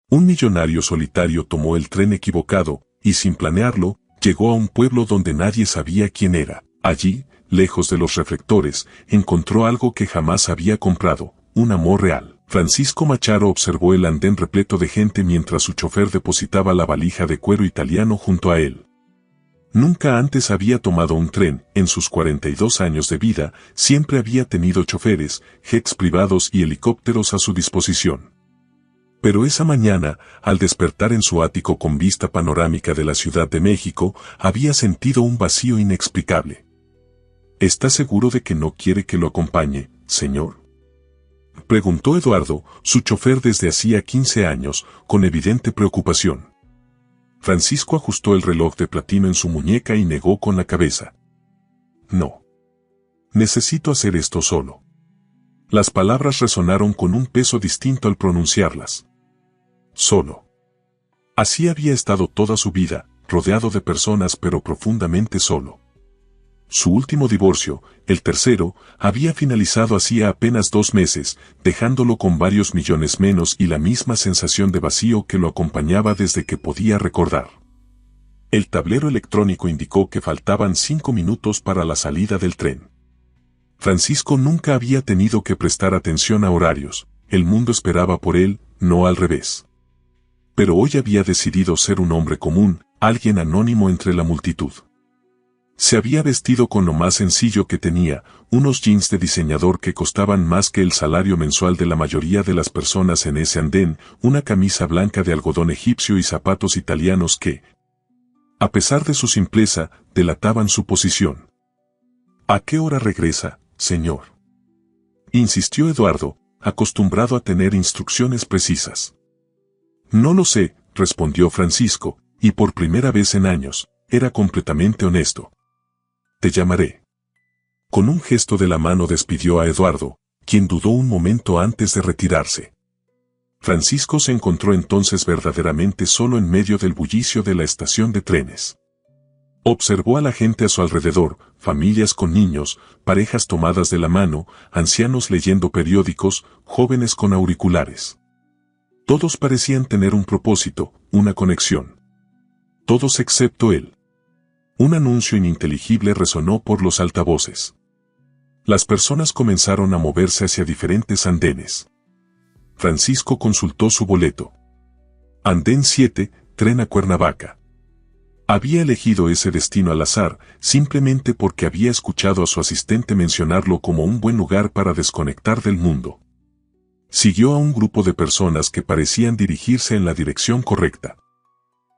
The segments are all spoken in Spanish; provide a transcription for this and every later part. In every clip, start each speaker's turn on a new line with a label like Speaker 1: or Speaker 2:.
Speaker 1: Un millonario solitario tomó el tren equivocado, y sin planearlo, llegó a un pueblo donde nadie sabía quién era. Allí, lejos de los reflectores, encontró algo que jamás había comprado, un amor real. Francisco Macharo observó el andén repleto de gente mientras su chofer depositaba la valija de cuero italiano junto a él. Nunca antes había tomado un tren. En sus 42 años de vida, siempre había tenido choferes, jets privados y helicópteros a su disposición. Pero esa mañana, al despertar en su ático con vista panorámica de la Ciudad de México, había sentido un vacío inexplicable. ¿Está seguro de que no quiere que lo acompañe, señor?, preguntó Eduardo, su chofer desde hacía 15 años, con evidente preocupación. Francisco ajustó el reloj de platino en su muñeca y negó con la cabeza. No. Necesito hacer esto solo. Las palabras resonaron con un peso distinto al pronunciarlas. Solo. Así había estado toda su vida, rodeado de personas pero profundamente solo. Su último divorcio, el tercero, había finalizado hacía apenas 2 meses, dejándolo con varios millones menos y la misma sensación de vacío que lo acompañaba desde que podía recordar. El tablero electrónico indicó que faltaban 5 minutos para la salida del tren. Francisco nunca había tenido que prestar atención a horarios, el mundo esperaba por él, no al revés. Pero hoy había decidido ser un hombre común, alguien anónimo entre la multitud. Se había vestido con lo más sencillo que tenía, unos jeans de diseñador que costaban más que el salario mensual de la mayoría de las personas en ese andén, una camisa blanca de algodón egipcio y zapatos italianos que, a pesar de su simpleza, delataban su posición. ¿A qué hora regresa, señor?, insistió Eduardo, acostumbrado a tener instrucciones precisas. No lo sé, respondió Francisco, y por primera vez en años, era completamente honesto. Te llamaré. Con un gesto de la mano despidió a Eduardo, quien dudó un momento antes de retirarse. Francisco se encontró entonces verdaderamente solo en medio del bullicio de la estación de trenes. Observó a la gente a su alrededor, familias con niños, parejas tomadas de la mano, ancianos leyendo periódicos, jóvenes con auriculares. Todos parecían tener un propósito, una conexión. Todos excepto él. Un anuncio ininteligible resonó por los altavoces. Las personas comenzaron a moverse hacia diferentes andenes. Francisco consultó su boleto. Andén 7, tren a Cuernavaca. Había elegido ese destino al azar, simplemente porque había escuchado a su asistente mencionarlo como un buen lugar para desconectar del mundo. Siguió a un grupo de personas que parecían dirigirse en la dirección correcta.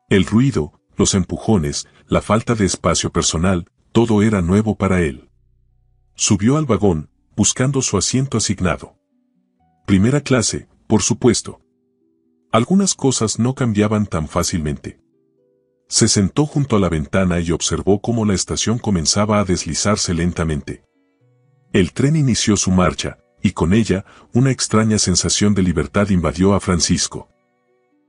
Speaker 1: El ruido, los empujones, la falta de espacio personal, todo era nuevo para él. Subió al vagón, buscando su asiento asignado. Primera clase, por supuesto. Algunas cosas no cambiaban tan fácilmente. Se sentó junto a la ventana y observó cómo la estación comenzaba a deslizarse lentamente. El tren inició su marcha, y con ella, una extraña sensación de libertad invadió a Francisco.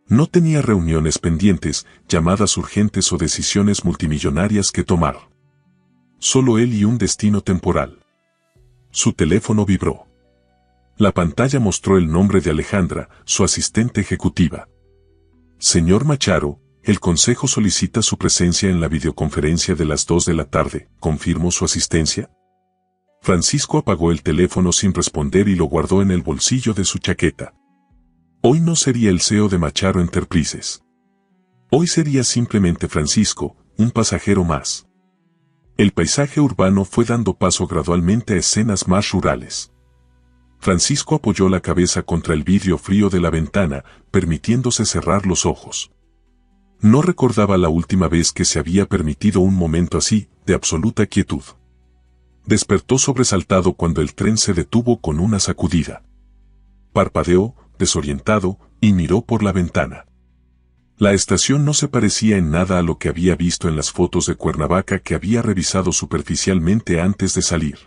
Speaker 1: No tenía reuniones pendientes, llamadas urgentes o decisiones multimillonarias que tomar. Solo él y un destino temporal. Su teléfono vibró. La pantalla mostró el nombre de Alejandra, su asistente ejecutiva. Señor Macharo, el consejo solicita su presencia en la videoconferencia de las 2 de la tarde, ¿confirmó su asistencia? Francisco apagó el teléfono sin responder y lo guardó en el bolsillo de su chaqueta. Hoy no sería el CEO de Macharo Enterprises. Hoy sería simplemente Francisco, un pasajero más. El paisaje urbano fue dando paso gradualmente a escenas más rurales. Francisco apoyó la cabeza contra el vidrio frío de la ventana, permitiéndose cerrar los ojos. No recordaba la última vez que se había permitido un momento así, de absoluta quietud. Despertó sobresaltado cuando el tren se detuvo con una sacudida. Parpadeó, desorientado, y miró por la ventana. La estación no se parecía en nada a lo que había visto en las fotos de Cuernavaca que había revisado superficialmente antes de salir.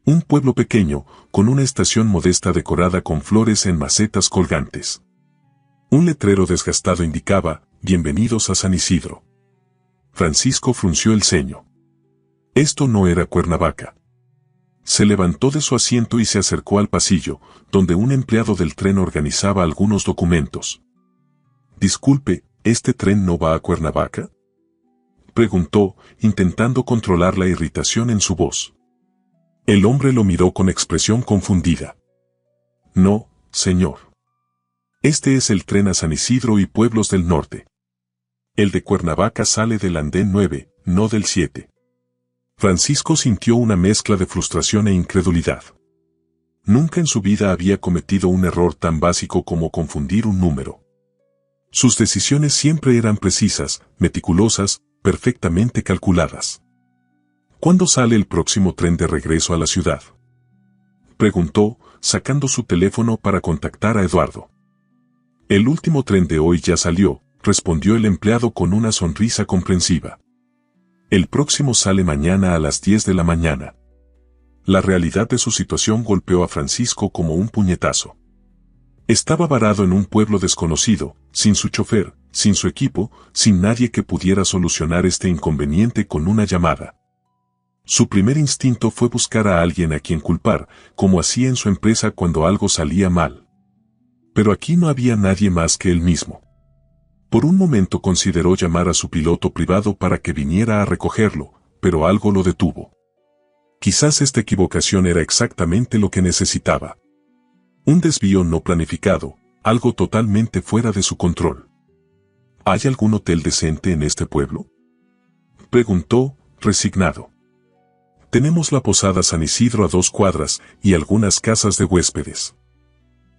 Speaker 1: Un pueblo pequeño, con una estación modesta decorada con flores en macetas colgantes. Un letrero desgastado indicaba, «Bienvenidos a San Isidro». Francisco frunció el ceño. Esto no era Cuernavaca. Se levantó de su asiento y se acercó al pasillo, donde un empleado del tren organizaba algunos documentos. Disculpe, ¿este tren no va a Cuernavaca?, preguntó, intentando controlar la irritación en su voz. El hombre lo miró con expresión confundida. No, señor. Este es el tren a San Isidro y pueblos del norte. El de Cuernavaca sale del andén 9, no del 7. Francisco sintió una mezcla de frustración e incredulidad. Nunca en su vida había cometido un error tan básico como confundir un número. Sus decisiones siempre eran precisas, meticulosas, perfectamente calculadas. ¿Cuándo sale el próximo tren de regreso a la ciudad?, preguntó, sacando su teléfono para contactar a Eduardo. El último tren de hoy ya salió, respondió el empleado con una sonrisa comprensiva. El próximo sale mañana a las 10 de la mañana. La realidad de su situación golpeó a Francisco como un puñetazo. Estaba varado en un pueblo desconocido, sin su chofer, sin su equipo, sin nadie que pudiera solucionar este inconveniente con una llamada. Su primer instinto fue buscar a alguien a quien culpar, como hacía en su empresa cuando algo salía mal. Pero aquí no había nadie más que él mismo. Por un momento consideró llamar a su piloto privado para que viniera a recogerlo, pero algo lo detuvo. Quizás esta equivocación era exactamente lo que necesitaba. Un desvío no planificado, algo totalmente fuera de su control. ¿Hay algún hotel decente en este pueblo?, preguntó, resignado. Tenemos la posada San Isidro a 2 cuadras y algunas casas de huéspedes.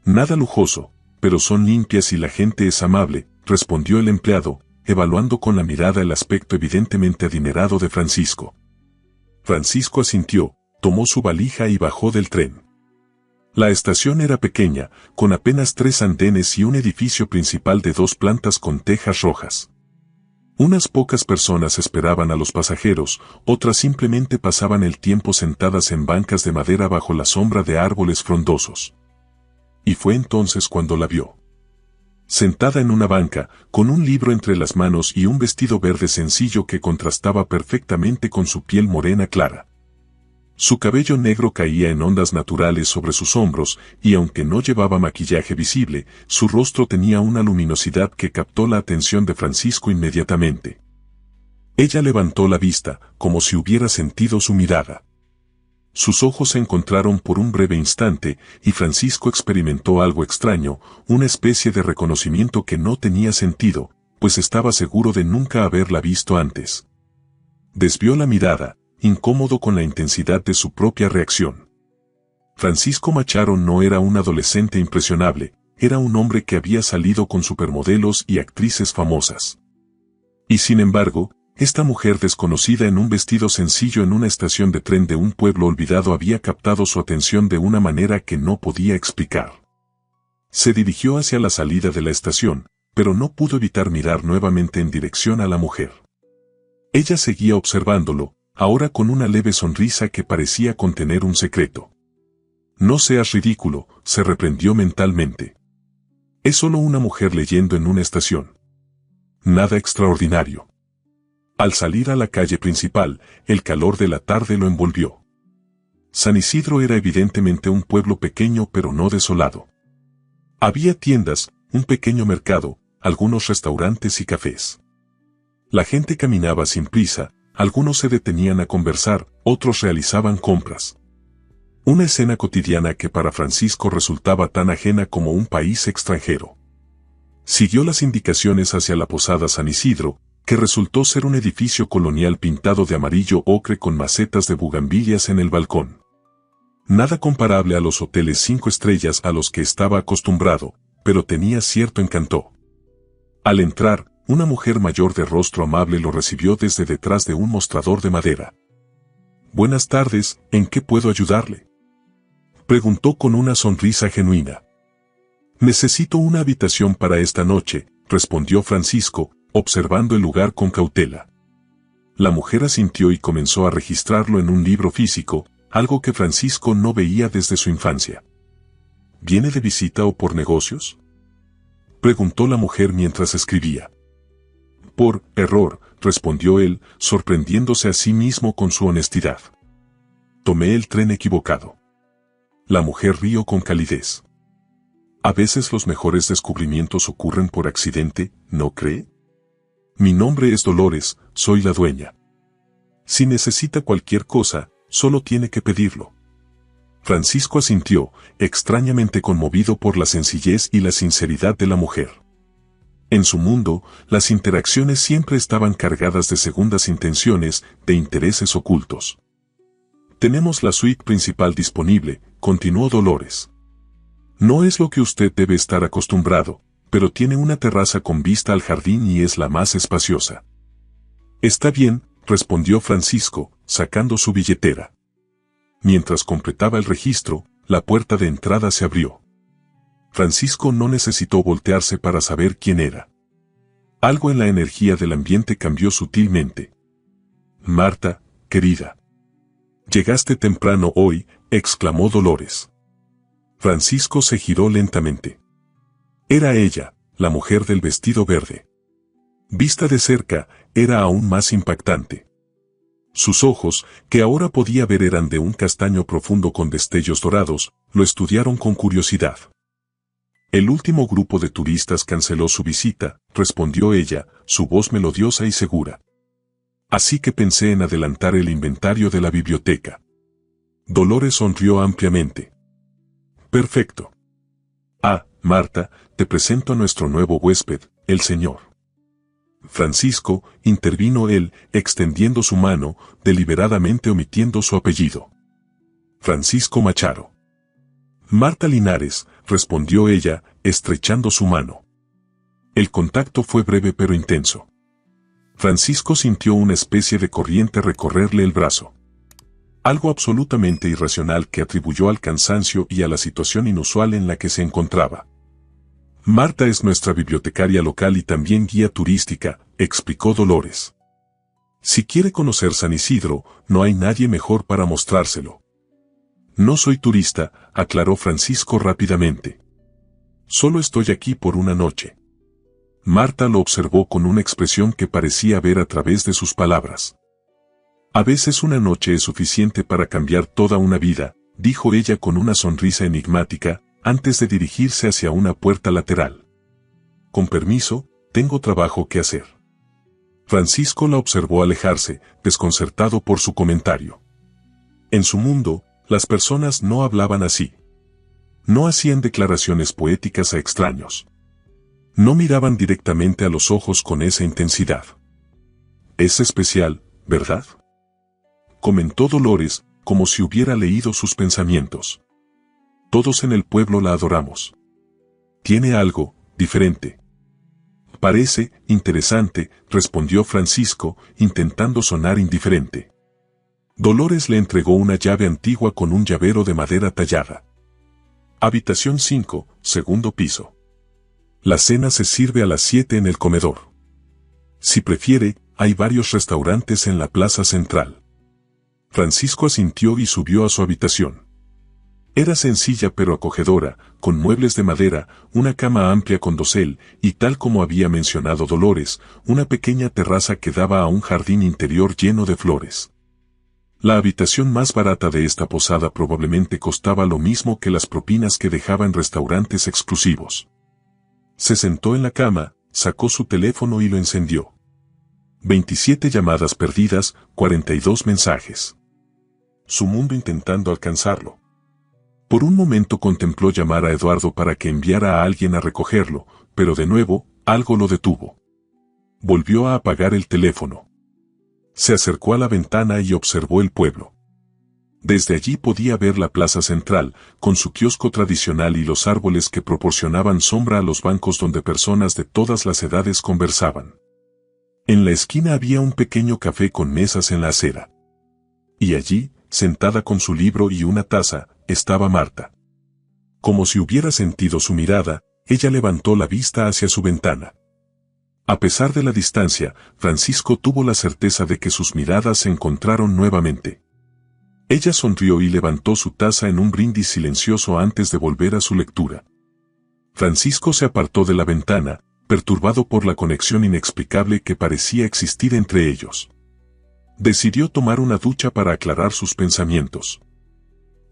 Speaker 1: Nada lujoso, pero son limpias y la gente es amable, respondió el empleado, evaluando con la mirada el aspecto evidentemente adinerado de Francisco. Francisco asintió, tomó su valija y bajó del tren. La estación era pequeña, con apenas 3 andenes y un edificio principal de 2 plantas con tejas rojas. Unas pocas personas esperaban a los pasajeros, otras simplemente pasaban el tiempo sentadas en bancas de madera bajo la sombra de árboles frondosos. Y fue entonces cuando la vio. Sentada en una banca, con un libro entre las manos y un vestido verde sencillo que contrastaba perfectamente con su piel morena clara. Su cabello negro caía en ondas naturales sobre sus hombros, y aunque no llevaba maquillaje visible, su rostro tenía una luminosidad que captó la atención de Francisco inmediatamente. Ella levantó la vista, como si hubiera sentido su mirada. Sus ojos se encontraron por un breve instante, y Francisco experimentó algo extraño, una especie de reconocimiento que no tenía sentido, pues estaba seguro de nunca haberla visto antes. Desvió la mirada, incómodo con la intensidad de su propia reacción. Francisco Macharo no era un adolescente impresionable, era un hombre que había salido con supermodelos y actrices famosas. Y sin embargo, esta mujer desconocida en un vestido sencillo en una estación de tren de un pueblo olvidado había captado su atención de una manera que no podía explicar. Se dirigió hacia la salida de la estación, pero no pudo evitar mirar nuevamente en dirección a la mujer. Ella seguía observándolo, ahora con una leve sonrisa que parecía contener un secreto. No seas ridículo, se reprendió mentalmente. Es solo una mujer leyendo en una estación. Nada extraordinario. Al salir a la calle principal, el calor de la tarde lo envolvió. San Isidro era evidentemente un pueblo pequeño pero no desolado. Había tiendas, un pequeño mercado, algunos restaurantes y cafés. La gente caminaba sin prisa, algunos se detenían a conversar, otros realizaban compras. Una escena cotidiana que para Francisco resultaba tan ajena como un país extranjero. Siguió las indicaciones hacia la posada San Isidro, que resultó ser un edificio colonial pintado de amarillo ocre con macetas de bugambilias en el balcón. Nada comparable a los hoteles 5 estrellas a los que estaba acostumbrado, pero tenía cierto encanto. Al entrar, una mujer mayor de rostro amable lo recibió desde detrás de un mostrador de madera. «Buenas tardes, ¿en qué puedo ayudarle?», preguntó con una sonrisa genuina. «Necesito una habitación para esta noche», respondió Francisco, observando el lugar con cautela. La mujer asintió y comenzó a registrarlo en un libro físico, algo que Francisco no veía desde su infancia. «¿Viene de visita o por negocios?», preguntó la mujer mientras escribía. «Por error», respondió él, sorprendiéndose a sí mismo con su honestidad. «Tomé el tren equivocado». La mujer rió con calidez. A veces los mejores descubrimientos ocurren por accidente, ¿no cree? Mi nombre es Dolores, soy la dueña. Si necesita cualquier cosa, solo tiene que pedirlo. Francisco asintió, extrañamente conmovido por la sencillez y la sinceridad de la mujer. En su mundo, las interacciones siempre estaban cargadas de segundas intenciones, de intereses ocultos. Tenemos la suite principal disponible, continuó Dolores. No es lo que usted debe estar acostumbrado, pero tiene una terraza con vista al jardín y es la más espaciosa. Está bien, respondió Francisco, sacando su billetera. Mientras completaba el registro, la puerta de entrada se abrió. Francisco no necesitó voltearse para saber quién era. Algo en la energía del ambiente cambió sutilmente. Marta, querida. Llegaste temprano hoy, exclamó Dolores. Francisco se giró lentamente. Era ella, la mujer del vestido verde. Vista de cerca, era aún más impactante. Sus ojos, que ahora podía ver eran de un castaño profundo con destellos dorados, lo estudiaron con curiosidad. El último grupo de turistas canceló su visita, respondió ella, su voz melodiosa y segura. Así que pensé en adelantar el inventario de la biblioteca. Dolores sonrió ampliamente. Perfecto. Ah, Marta, te presento a nuestro nuevo huésped, el señor Francisco, intervino él, extendiendo su mano, deliberadamente omitiendo su apellido. Francisco Macharo. Marta Linares, respondió ella, estrechando su mano. El contacto fue breve pero intenso. Francisco sintió una especie de corriente recorrerle el brazo. Algo absolutamente irracional que atribuyó al cansancio y a la situación inusual en la que se encontraba. Marta es nuestra bibliotecaria local y también guía turística, explicó Dolores. Si quiere conocer San Isidro, no hay nadie mejor para mostrárselo. No soy turista, aclaró Francisco rápidamente. Solo estoy aquí por una noche. Marta lo observó con una expresión que parecía ver a través de sus palabras. A veces una noche es suficiente para cambiar toda una vida, dijo ella con una sonrisa enigmática, antes de dirigirse hacia una puerta lateral. Con permiso, tengo trabajo que hacer. Francisco la observó alejarse, desconcertado por su comentario. En su mundo, las personas no hablaban así. No hacían declaraciones poéticas a extraños. No miraban directamente a los ojos con esa intensidad. Es especial, ¿verdad? Comentó Dolores, como si hubiera leído sus pensamientos. Todos en el pueblo la adoramos. Tiene algo diferente. Parece interesante, respondió Francisco, intentando sonar indiferente. Dolores le entregó una llave antigua con un llavero de madera tallada. Habitación 5, segundo piso. La cena se sirve a las 7 en el comedor. Si prefiere, hay varios restaurantes en la plaza central. Francisco asintió y subió a su habitación. Era sencilla pero acogedora, con muebles de madera, una cama amplia con dosel, y tal como había mencionado Dolores, una pequeña terraza que daba a un jardín interior lleno de flores. La habitación más barata de esta posada probablemente costaba lo mismo que las propinas que dejaba en restaurantes exclusivos. Se sentó en la cama, sacó su teléfono y lo encendió. 27 llamadas perdidas, 42 mensajes. Su mundo intentando alcanzarlo. Por un momento contempló llamar a Eduardo para que enviara a alguien a recogerlo, pero de nuevo, algo lo detuvo. Volvió a apagar el teléfono. Se acercó a la ventana y observó el pueblo. Desde allí podía ver la plaza central, con su kiosco tradicional y los árboles que proporcionaban sombra a los bancos donde personas de todas las edades conversaban. En la esquina había un pequeño café con mesas en la acera. Y allí, sentada con su libro y una taza, estaba Marta. Como si hubiera sentido su mirada, ella levantó la vista hacia su ventana. A pesar de la distancia, Francisco tuvo la certeza de que sus miradas se encontraron nuevamente. Ella sonrió y levantó su taza en un brindis silencioso antes de volver a su lectura. Francisco se apartó de la ventana, perturbado por la conexión inexplicable que parecía existir entre ellos. Decidió tomar una ducha para aclarar sus pensamientos.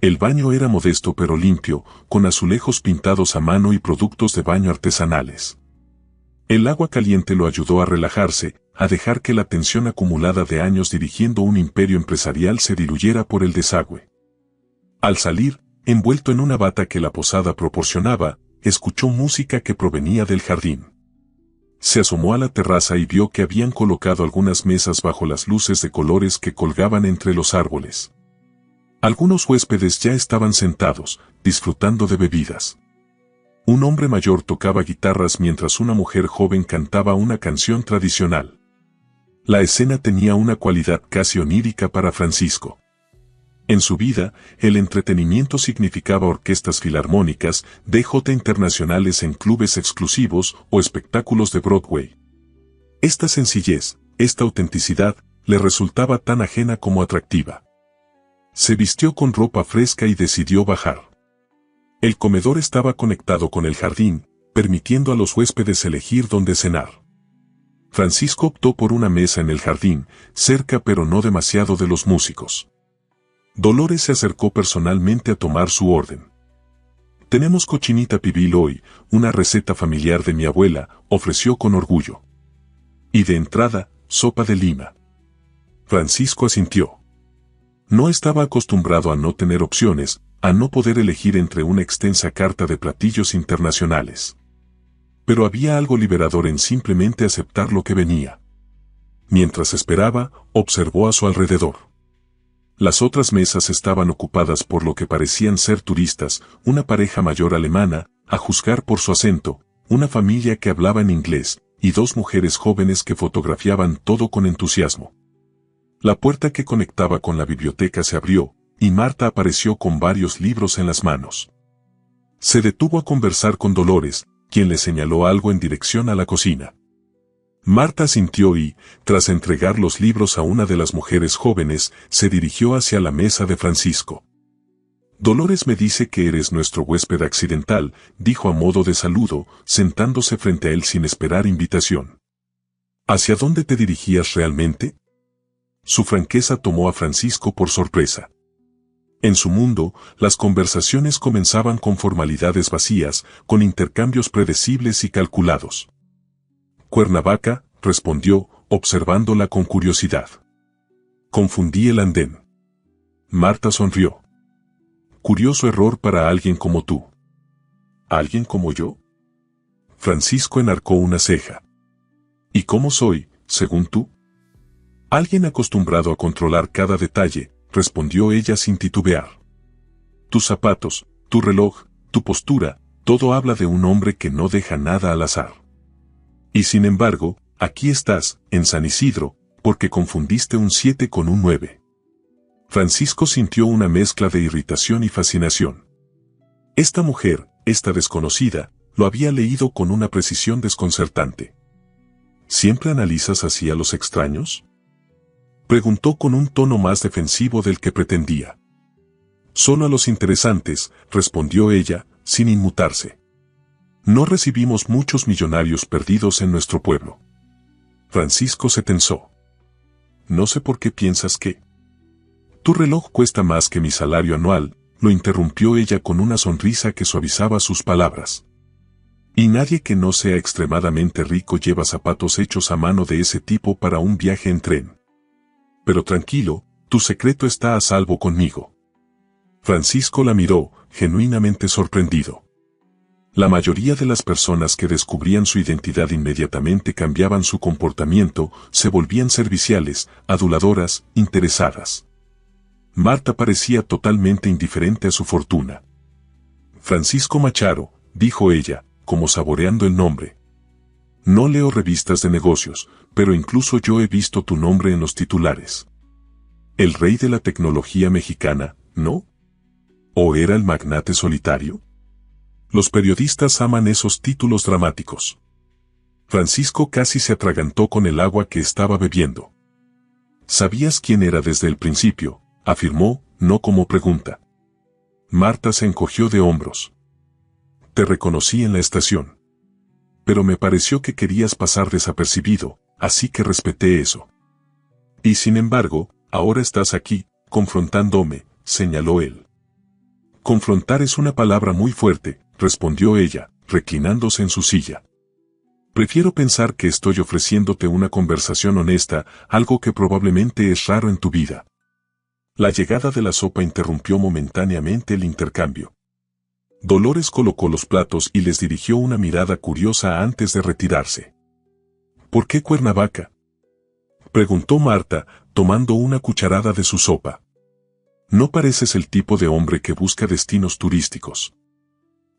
Speaker 1: El baño era modesto pero limpio, con azulejos pintados a mano y productos de baño artesanales. El agua caliente lo ayudó a relajarse, a dejar que la tensión acumulada de años dirigiendo un imperio empresarial se diluyera por el desagüe. Al salir, envuelto en una bata que la posada proporcionaba, escuchó música que provenía del jardín. Se asomó a la terraza y vio que habían colocado algunas mesas bajo las luces de colores que colgaban entre los árboles. Algunos huéspedes ya estaban sentados, disfrutando de bebidas. Un hombre mayor tocaba guitarras mientras una mujer joven cantaba una canción tradicional. La escena tenía una cualidad casi onírica para Francisco. En su vida, el entretenimiento significaba orquestas filarmónicas, DJ internacionales en clubes exclusivos o espectáculos de Broadway. Esta sencillez, esta autenticidad, le resultaba tan ajena como atractiva. Se vistió con ropa fresca y decidió bajar. El comedor estaba conectado con el jardín, permitiendo a los huéspedes elegir dónde cenar. Francisco optó por una mesa en el jardín, cerca pero no demasiado de los músicos. Dolores se acercó personalmente a tomar su orden. «Tenemos cochinita pibil hoy, una receta familiar de mi abuela», ofreció con orgullo. «Y de entrada, sopa de lima». Francisco asintió. No estaba acostumbrado a no tener opciones, a no poder elegir entre una extensa carta de platillos internacionales. Pero había algo liberador en simplemente aceptar lo que venía. Mientras esperaba, observó a su alrededor. Las otras mesas estaban ocupadas por lo que parecían ser turistas, una pareja mayor alemana, a juzgar por su acento, una familia que hablaba en inglés, y dos mujeres jóvenes que fotografiaban todo con entusiasmo. La puerta que conectaba con la biblioteca se abrió, y Marta apareció con varios libros en las manos. Se detuvo a conversar con Dolores, quien le señaló algo en dirección a la cocina. Marta asintió y, tras entregar los libros a una de las mujeres jóvenes, se dirigió hacia la mesa de Francisco. «Dolores me dice que eres nuestro huésped accidental», dijo a modo de saludo, sentándose frente a él sin esperar invitación. «¿Hacia dónde te dirigías realmente?». Su franqueza tomó a Francisco por sorpresa. En su mundo, las conversaciones comenzaban con formalidades vacías, con intercambios predecibles y calculados. «Cuernavaca», respondió, observándola con curiosidad. «Confundí el andén». Marta sonrió. «Curioso error para alguien como tú». «¿Alguien como yo?». Francisco enarcó una ceja. «¿Y cómo soy, según tú?». «Alguien acostumbrado a controlar cada detalle», respondió ella sin titubear. «Tus zapatos, tu reloj, tu postura, todo habla de un hombre que no deja nada al azar. Y sin embargo, aquí estás, en San Isidro, porque confundiste un 7 con un 9. Francisco sintió una mezcla de irritación y fascinación. Esta mujer, esta desconocida, lo había leído con una precisión desconcertante. ¿Siempre analizas así a los extraños?, preguntó con un tono más defensivo del que pretendía. «Solo a los interesantes», respondió ella, sin inmutarse. «No recibimos muchos millonarios perdidos en nuestro pueblo». Francisco se tensó. «No sé por qué piensas que...». «Tu reloj cuesta más que mi salario anual», lo interrumpió ella con una sonrisa que suavizaba sus palabras. «Y nadie que no sea extremadamente rico lleva zapatos hechos a mano de ese tipo para un viaje en tren. Pero tranquilo, tu secreto está a salvo conmigo». Francisco la miró, genuinamente sorprendido. La mayoría de las personas que descubrían su identidad inmediatamente cambiaban su comportamiento, se volvían serviciales, aduladoras, interesadas. Marta parecía totalmente indiferente a su fortuna. «Francisco Macharo», dijo ella, como saboreando el nombre. «No leo revistas de negocios, pero incluso yo he visto tu nombre en los titulares. El rey de la tecnología mexicana, ¿no? ¿O era el magnate solitario?». Los periodistas aman esos títulos dramáticos. Francisco casi se atragantó con el agua que estaba bebiendo. «¿Sabías quién era desde el principio?», afirmó, no como pregunta. Marta se encogió de hombros. «Te reconocí en la estación. Pero me pareció que querías pasar desapercibido, así que respeté eso. Y sin embargo, ahora estás aquí, confrontándome», señaló él. Confrontar es una palabra muy fuerte, respondió ella, reclinándose en su silla. Prefiero pensar que estoy ofreciéndote una conversación honesta, algo que probablemente es raro en tu vida. La llegada de la sopa interrumpió momentáneamente el intercambio. Dolores colocó los platos y les dirigió una mirada curiosa antes de retirarse. ¿Por qué Cuernavaca?, preguntó Marta, tomando una cucharada de su sopa. No pareces el tipo de hombre que busca destinos turísticos.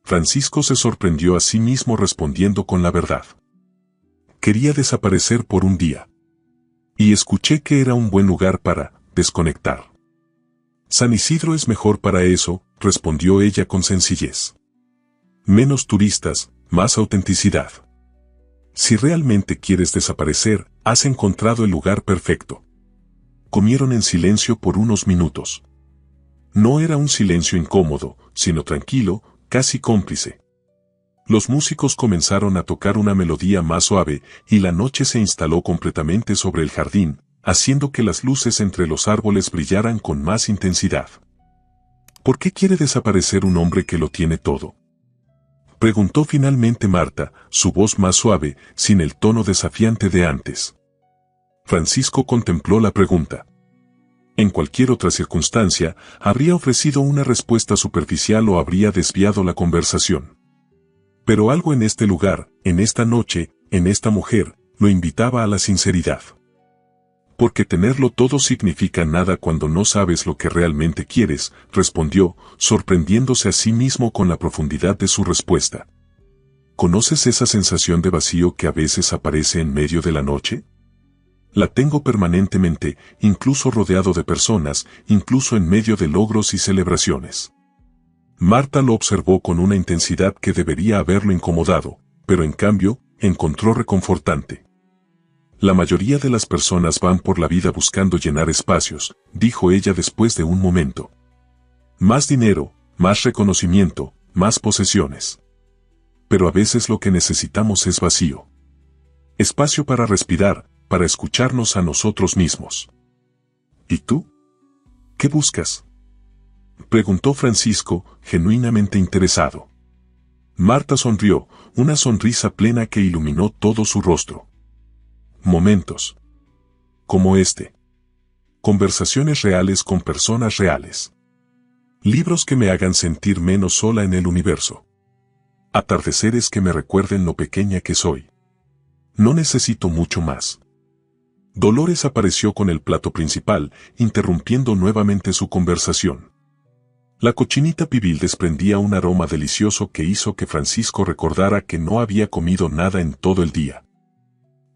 Speaker 1: Francisco se sorprendió a sí mismo respondiendo con la verdad. Quería desaparecer por un día. Y escuché que era un buen lugar para desconectar. San Isidro es mejor para eso, respondió ella con sencillez. Menos turistas, más autenticidad. Si realmente quieres desaparecer, has encontrado el lugar perfecto. Comieron en silencio por unos minutos. No era un silencio incómodo, sino tranquilo, casi cómplice. Los músicos comenzaron a tocar una melodía más suave, y la noche se instaló completamente sobre el jardín, haciendo que las luces entre los árboles brillaran con más intensidad. ¿Por qué quiere desaparecer un hombre que lo tiene todo?, preguntó finalmente Marta, su voz más suave, sin el tono desafiante de antes. Francisco contempló la pregunta. En cualquier otra circunstancia, habría ofrecido una respuesta superficial o habría desviado la conversación. Pero algo en este lugar, en esta noche, en esta mujer, lo invitaba a la sinceridad. Porque tenerlo todo significa nada cuando no sabes lo que realmente quieres, respondió, sorprendiéndose a sí mismo con la profundidad de su respuesta. ¿Conoces esa sensación de vacío que a veces aparece en medio de la noche? La tengo permanentemente, incluso rodeado de personas, incluso en medio de logros y celebraciones. Marta lo observó con una intensidad que debería haberlo incomodado, pero en cambio, encontró reconfortante. La mayoría de las personas van por la vida buscando llenar espacios, dijo ella después de un momento. Más dinero, más reconocimiento, más posesiones. Pero a veces lo que necesitamos es vacío. Espacio para respirar, para escucharnos a nosotros mismos. ¿Y tú? ¿Qué buscas?, preguntó Francisco, genuinamente interesado. Marta sonrió, una sonrisa plena que iluminó todo su rostro. Momentos como este. Conversaciones reales con personas reales. Libros que me hagan sentir menos sola en el universo. Atardeceres que me recuerden lo pequeña que soy. No necesito mucho más. Dolores apareció con el plato principal, interrumpiendo nuevamente su conversación. La cochinita pibil desprendía un aroma delicioso que hizo que Francisco recordara que no había comido nada en todo el día.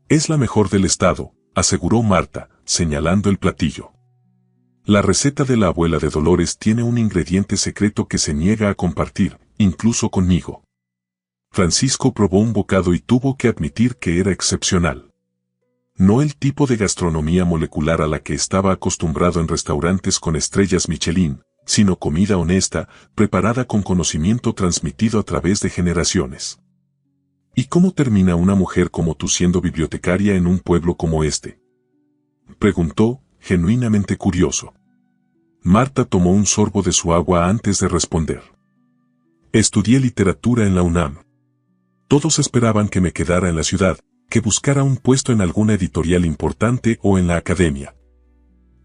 Speaker 1: Es la mejor del estado, aseguró Marta, señalando el platillo. La receta de la abuela de Dolores tiene un ingrediente secreto que se niega a compartir, incluso conmigo. Francisco probó un bocado y tuvo que admitir que era excepcional. No el tipo de gastronomía molecular a la que estaba acostumbrado en restaurantes con estrellas Michelin, sino comida honesta, preparada con conocimiento transmitido a través de generaciones. ¿Y cómo termina una mujer como tú siendo bibliotecaria en un pueblo como este?, preguntó, genuinamente curioso. Marta tomó un sorbo de su agua antes de responder. Estudié literatura en la UNAM. Todos esperaban que me quedara en la ciudad, que buscara un puesto en alguna editorial importante o en la academia.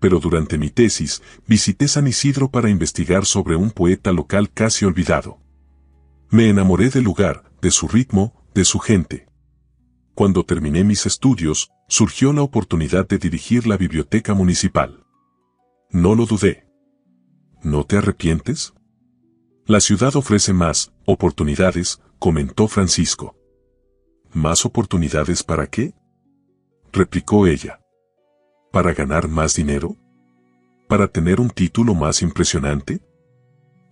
Speaker 1: Pero durante mi tesis, visité San Isidro para investigar sobre un poeta local casi olvidado. Me enamoré del lugar, de su ritmo, de su gente. Cuando terminé mis estudios, surgió la oportunidad de dirigir la biblioteca municipal. No lo dudé. ¿No te arrepientes? La ciudad ofrece más oportunidades, comentó Francisco. ¿Más oportunidades para qué?, replicó ella. ¿Para ganar más dinero? ¿Para tener un título más impresionante?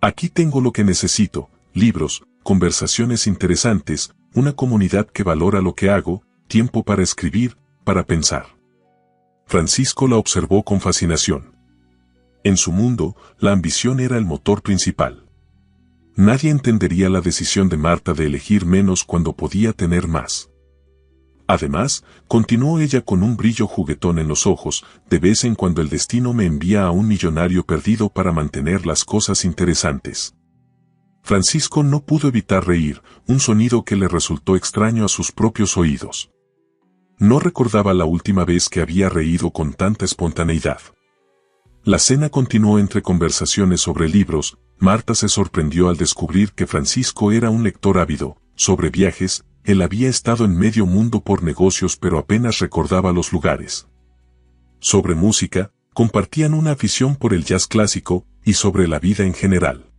Speaker 1: Aquí tengo lo que necesito: libros, conversaciones interesantes, una comunidad que valora lo que hago, tiempo para escribir, para pensar. Francisco la observó con fascinación. En su mundo, la ambición era el motor principal. Nadie entendería la decisión de Marta de elegir menos cuando podía tener más. Además, continuó ella con un brillo juguetón en los ojos, de vez en cuando el destino me envía a un millonario perdido para mantener las cosas interesantes. Francisco no pudo evitar reír, un sonido que le resultó extraño a sus propios oídos. No recordaba la última vez que había reído con tanta espontaneidad. La cena continuó entre conversaciones sobre libros. Marta se sorprendió al descubrir que Francisco era un lector ávido. Sobre viajes, él había estado en medio mundo por negocios pero apenas recordaba los lugares. Sobre música, compartían una afición por el jazz clásico, y sobre la vida en general.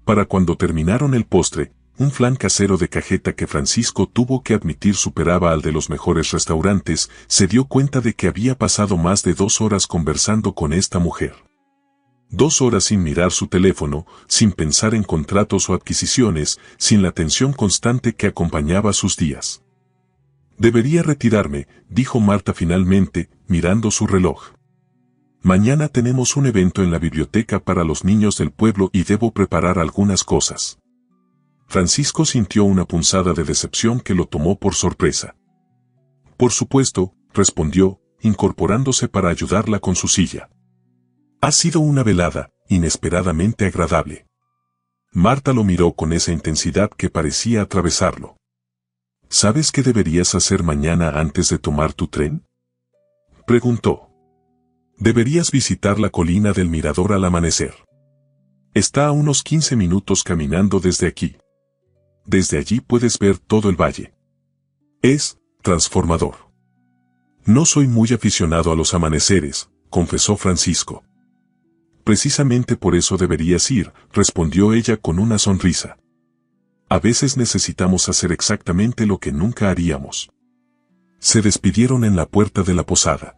Speaker 1: Para cuando terminaron el postre, un flan casero de cajeta que Francisco tuvo que admitir superaba al de los mejores restaurantes, se dio cuenta de que había pasado más de 2 horas conversando con esta mujer. 2 horas sin mirar su teléfono, sin pensar en contratos o adquisiciones, sin la tensión constante que acompañaba sus días. Debería retirarme, dijo Marta finalmente, mirando su reloj. Mañana tenemos un evento en la biblioteca para los niños del pueblo y debo preparar algunas cosas. Francisco sintió una punzada de decepción que lo tomó por sorpresa. Por supuesto, respondió, incorporándose para ayudarla con su silla. Ha sido una velada, inesperadamente agradable. Marta lo miró con esa intensidad que parecía atravesarlo. ¿Sabes qué deberías hacer mañana antes de tomar tu tren? Preguntó. Deberías visitar la colina del Mirador al amanecer. Está a unos 15 minutos caminando desde aquí. Desde allí puedes ver todo el valle. Es transformador. No soy muy aficionado a los amaneceres, confesó Francisco. Precisamente por eso deberías ir, respondió ella con una sonrisa. A veces necesitamos hacer exactamente lo que nunca haríamos. Se despidieron en la puerta de la posada.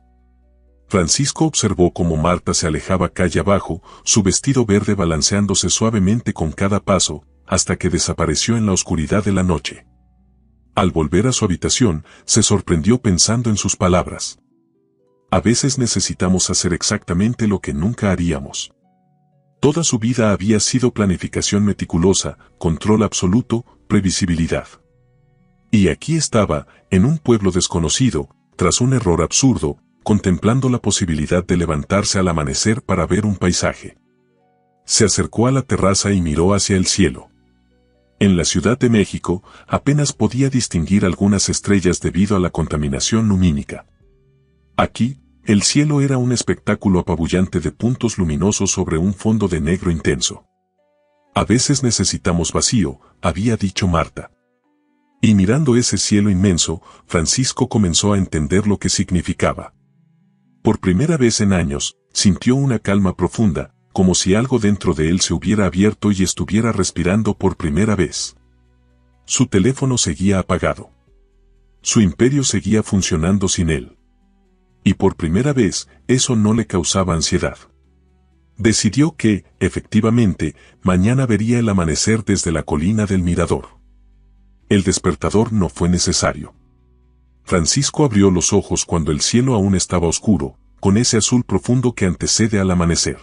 Speaker 1: Francisco observó cómo Marta se alejaba calle abajo, su vestido verde balanceándose suavemente con cada paso, hasta que desapareció en la oscuridad de la noche. Al volver a su habitación, se sorprendió pensando en sus palabras. A veces necesitamos hacer exactamente lo que nunca haríamos. Toda su vida había sido planificación meticulosa, control absoluto, previsibilidad. Y aquí estaba, en un pueblo desconocido, tras un error absurdo, contemplando la posibilidad de levantarse al amanecer para ver un paisaje. Se acercó a la terraza y miró hacia el cielo. En la Ciudad de México, apenas podía distinguir algunas estrellas debido a la contaminación lumínica. Aquí, el cielo era un espectáculo apabullante de puntos luminosos sobre un fondo de negro intenso. A veces necesitamos vacío, había dicho Marta. Y mirando ese cielo inmenso, Francisco comenzó a entender lo que significaba. Por primera vez en años, sintió una calma profunda, como si algo dentro de él se hubiera abierto y estuviera respirando por primera vez. Su teléfono seguía apagado. Su imperio seguía funcionando sin él. Y por primera vez, eso no le causaba ansiedad. Decidió que, efectivamente, mañana vería el amanecer desde la colina del Mirador. El despertador no fue necesario. Francisco abrió los ojos cuando el cielo aún estaba oscuro, con ese azul profundo que antecede al amanecer.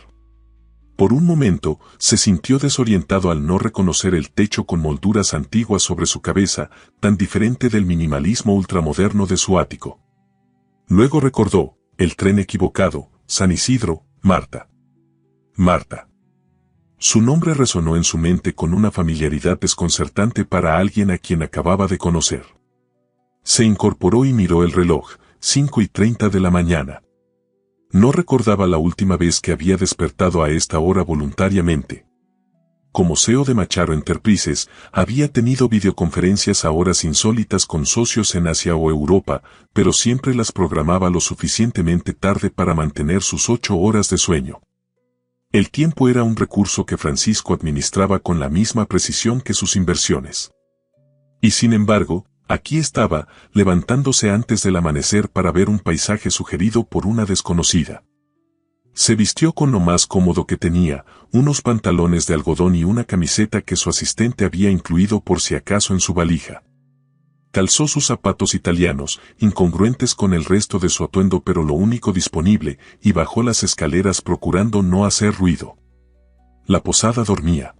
Speaker 1: Por un momento, se sintió desorientado al no reconocer el techo con molduras antiguas sobre su cabeza, tan diferente del minimalismo ultramoderno de su ático. Luego recordó, el tren equivocado, San Isidro, Marta. Marta. Su nombre resonó en su mente con una familiaridad desconcertante para alguien a quien acababa de conocer. Se incorporó y miró el reloj, 5:30 de la mañana. No recordaba la última vez que había despertado a esta hora voluntariamente. Como CEO de Macharo Enterprises, había tenido videoconferencias a horas insólitas con socios en Asia o Europa, pero siempre las programaba lo suficientemente tarde para mantener sus 8 horas de sueño. El tiempo era un recurso que Francisco administraba con la misma precisión que sus inversiones. Y sin embargo, aquí estaba, levantándose antes del amanecer para ver un paisaje sugerido por una desconocida. Se vistió con lo más cómodo que tenía, unos pantalones de algodón y una camiseta que su asistente había incluido por si acaso en su valija. Calzó sus zapatos italianos, incongruentes con el resto de su atuendo pero lo único disponible, y bajó las escaleras procurando no hacer ruido. La posada dormía.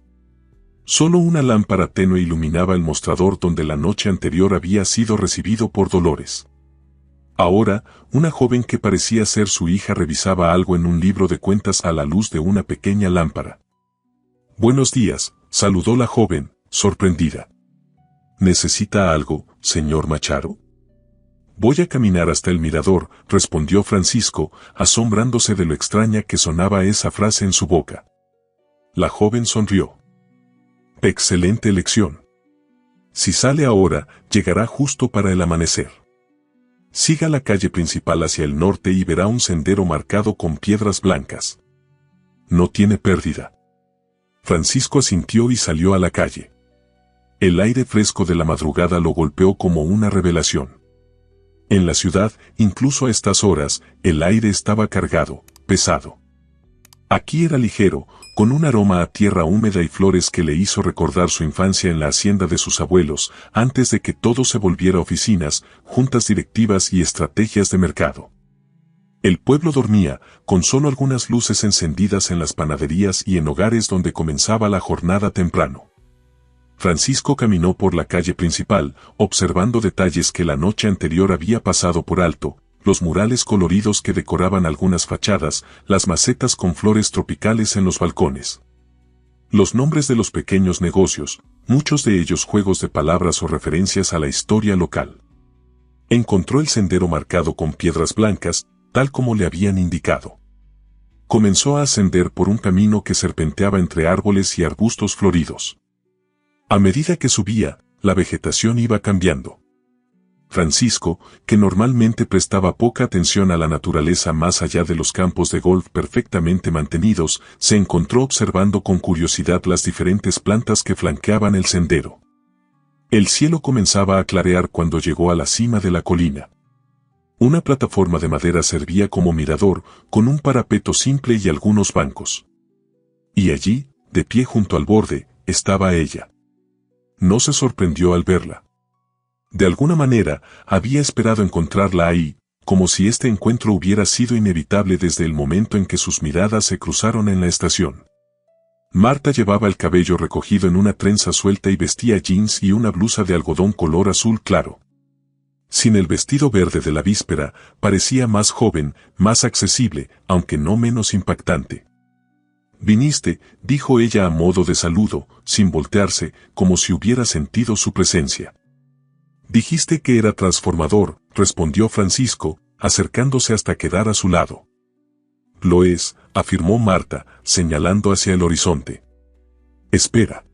Speaker 1: Solo una lámpara tenue iluminaba el mostrador donde la noche anterior había sido recibido por Dolores. Ahora, una joven que parecía ser su hija revisaba algo en un libro de cuentas a la luz de una pequeña lámpara. «Buenos días, saludó la joven, sorprendida. ¿Necesita algo, señor Machado? Voy a caminar hasta el mirador, respondió Francisco, asombrándose de lo extraña que sonaba esa frase en su boca. La joven sonrió. Excelente elección. Si sale ahora, llegará justo para el amanecer. Siga la calle principal hacia el norte y verá un sendero marcado con piedras blancas. No tiene pérdida. Francisco asintió y salió a la calle. El aire fresco de la madrugada lo golpeó como una revelación. En la ciudad, incluso a estas horas, el aire estaba cargado, pesado. Aquí era ligero, con un aroma a tierra húmeda y flores que le hizo recordar su infancia en la hacienda de sus abuelos, antes de que todo se volviera oficinas, juntas directivas y estrategias de mercado. El pueblo dormía, con solo algunas luces encendidas en las panaderías y en hogares donde comenzaba la jornada temprano. Francisco caminó por la calle principal, observando detalles que la noche anterior había pasado por alto, los murales coloridos que decoraban algunas fachadas, las macetas con flores tropicales en los balcones. Los nombres de los pequeños negocios, muchos de ellos juegos de palabras o referencias a la historia local. Encontró el sendero marcado con piedras blancas, tal como le habían indicado. Comenzó a ascender por un camino que serpenteaba entre árboles y arbustos floridos. A medida que subía, la vegetación iba cambiando. Francisco, que normalmente prestaba poca atención a la naturaleza más allá de los campos de golf perfectamente mantenidos, se encontró observando con curiosidad las diferentes plantas que flanqueaban el sendero. El cielo comenzaba a clarear cuando llegó a la cima de la colina. Una plataforma de madera servía como mirador, con un parapeto simple y algunos bancos. Y allí, de pie junto al borde, estaba ella. No se sorprendió al verla. De alguna manera, había esperado encontrarla ahí, como si este encuentro hubiera sido inevitable desde el momento en que sus miradas se cruzaron en la estación. Marta llevaba el cabello recogido en una trenza suelta y vestía jeans y una blusa de algodón color azul claro. Sin el vestido verde de la víspera, parecía más joven, más accesible, aunque no menos impactante. «Viniste», dijo ella a modo de saludo, sin voltearse, como si hubiera sentido su presencia. «Dijiste que era transformador», respondió Francisco, acercándose hasta quedar a su lado. «Lo es», afirmó Marta, señalando hacia el horizonte. «Espera».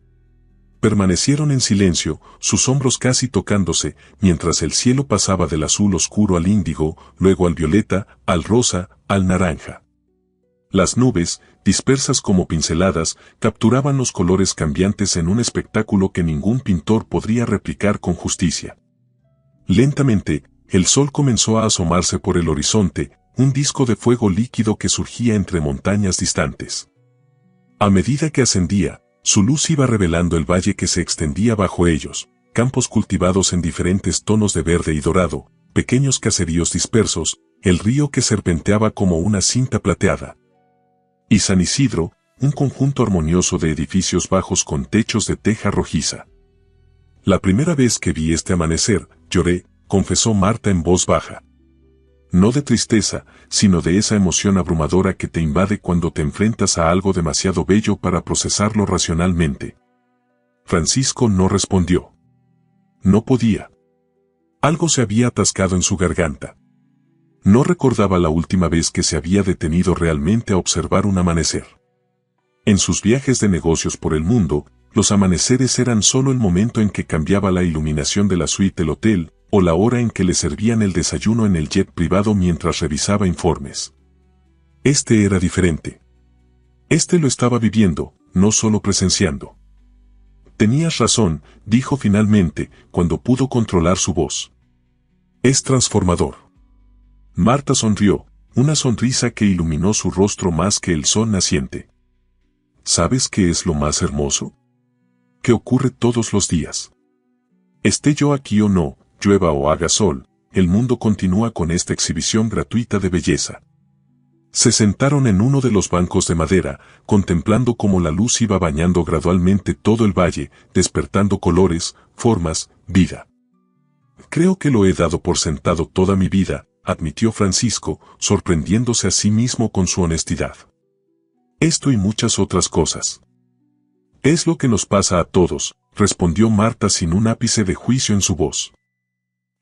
Speaker 1: Permanecieron en silencio, sus hombros casi tocándose, mientras el cielo pasaba del azul oscuro al índigo, luego al violeta, al rosa, al naranja. Las nubes, dispersas como pinceladas, capturaban los colores cambiantes en un espectáculo que ningún pintor podría replicar con justicia. Lentamente, el sol comenzó a asomarse por el horizonte, un disco de fuego líquido que surgía entre montañas distantes. A medida que ascendía, su luz iba revelando el valle que se extendía bajo ellos, campos cultivados en diferentes tonos de verde y dorado, pequeños caseríos dispersos, el río que serpenteaba como una cinta plateada. Y San Isidro, un conjunto armonioso de edificios bajos con techos de teja rojiza. La primera vez que vi este amanecer, lloré, confesó Marta en voz baja. No de tristeza, sino de esa emoción abrumadora que te invade cuando te enfrentas a algo demasiado bello para procesarlo racionalmente. Francisco no respondió. No podía. Algo se había atascado en su garganta. No recordaba la última vez que se había detenido realmente a observar un amanecer. En sus viajes de negocios por el mundo, los amaneceres eran solo el momento en que cambiaba la iluminación de la suite del hotel, o la hora en que le servían el desayuno en el jet privado mientras revisaba informes. Este era diferente. Este lo estaba viviendo, no solo presenciando. Tenías razón, dijo finalmente, cuando pudo controlar su voz. Es transformador. Marta sonrió, una sonrisa que iluminó su rostro más que el sol naciente. ¿Sabes qué es lo más hermoso? Que ocurre todos los días. Esté yo aquí o no, llueva o haga sol, el mundo continúa con esta exhibición gratuita de belleza. Se sentaron en uno de los bancos de madera, contemplando cómo la luz iba bañando gradualmente todo el valle, despertando colores, formas, vida. Creo que lo he dado por sentado toda mi vida, admitió Francisco, sorprendiéndose a sí mismo con su honestidad. Esto y muchas otras cosas. Es lo que nos pasa a todos, respondió Marta sin un ápice de juicio en su voz.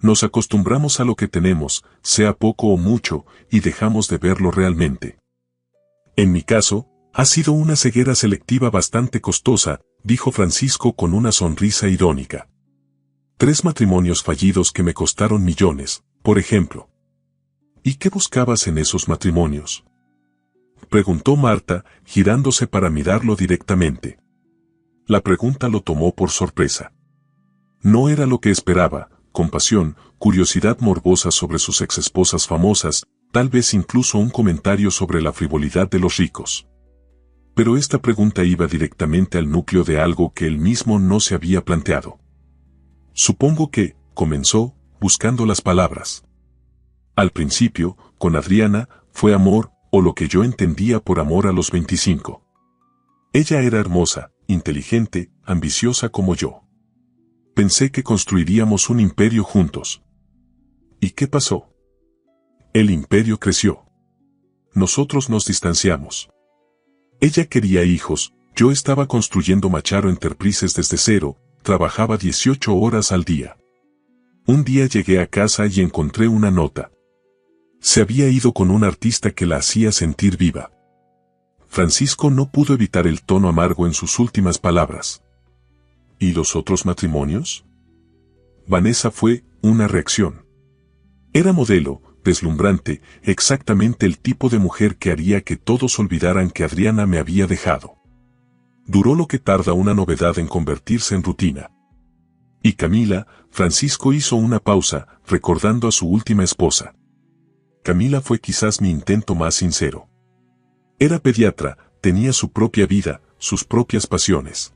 Speaker 1: Nos acostumbramos a lo que tenemos, sea poco o mucho, y dejamos de verlo realmente. En mi caso, ha sido una ceguera selectiva bastante costosa, dijo Francisco con una sonrisa irónica. 3 matrimonios fallidos que me costaron millones, por ejemplo. ¿Y qué buscabas en esos matrimonios?, preguntó Marta, girándose para mirarlo directamente. La pregunta lo tomó por sorpresa. No era lo que esperaba: compasión, curiosidad morbosa sobre sus exesposas famosas, tal vez incluso un comentario sobre la frivolidad de los ricos. Pero esta pregunta iba directamente al núcleo de algo que él mismo no se había planteado. Supongo que, comenzó, buscando las palabras. Al principio, con Adriana, fue amor, o lo que yo entendía por amor a los 25. Ella era hermosa, inteligente, ambiciosa como yo. Pensé que construiríamos un imperio juntos. ¿Y qué pasó? El imperio creció. Nosotros nos distanciamos. Ella quería hijos, yo estaba construyendo Macharo Enterprises desde cero, trabajaba 18 horas al día. Un día llegué a casa y encontré una nota. Se había ido con un artista que la hacía sentir viva. Francisco no pudo evitar el tono amargo en sus últimas palabras. ¿Y los otros matrimonios? Vanessa fue una reacción. Era modelo, deslumbrante, exactamente el tipo de mujer que haría que todos olvidaran que Adriana me había dejado. Duró lo que tarda una novedad en convertirse en rutina. Y Camila, Francisco hizo una pausa, recordando a su última esposa. Camila fue quizás mi intento más sincero. Era pediatra, tenía su propia vida, sus propias pasiones.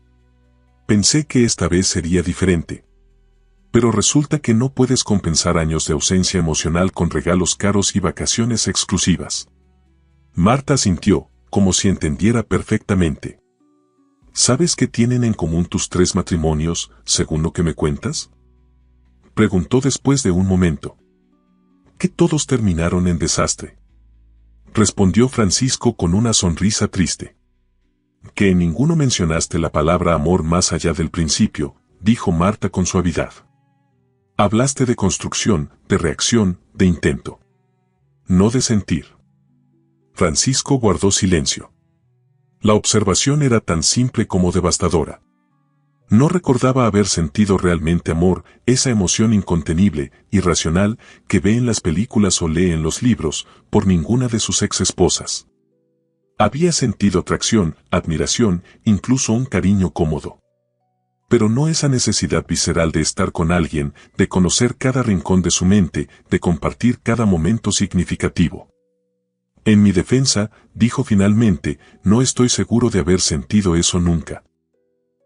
Speaker 1: Pensé que esta vez sería diferente. Pero resulta que no puedes compensar años de ausencia emocional con regalos caros y vacaciones exclusivas. Marta asintió, como si entendiera perfectamente. ¿Sabes qué tienen en común tus 3 matrimonios, según lo que me cuentas?, preguntó después de un momento. Que todos terminaron en desastre, respondió Francisco con una sonrisa triste. Que en ninguno mencionaste la palabra amor más allá del principio, dijo Marta con suavidad. Hablaste de construcción, de reacción, de intento. No de sentir. Francisco guardó silencio. La observación era tan simple como devastadora. No recordaba haber sentido realmente amor, esa emoción incontenible, irracional, que ve en las películas o lee en los libros, por ninguna de sus ex-esposas. Había sentido atracción, admiración, incluso un cariño cómodo. Pero no esa necesidad visceral de estar con alguien, de conocer cada rincón de su mente, de compartir cada momento significativo. En mi defensa, dijo finalmente, no estoy seguro de haber sentido eso nunca.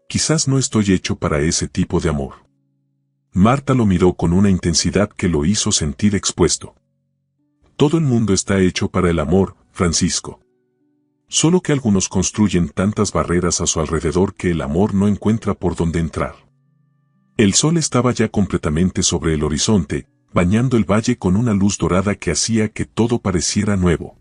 Speaker 1: Quizás no estoy hecho para ese tipo de amor. Marta lo miró con una intensidad que lo hizo sentir expuesto. Todo el mundo está hecho para el amor, Francisco. Solo que algunos construyen tantas barreras a su alrededor que el amor no encuentra por dónde entrar. El sol estaba ya completamente sobre el horizonte, bañando el valle con una luz dorada que hacía que todo pareciera nuevo.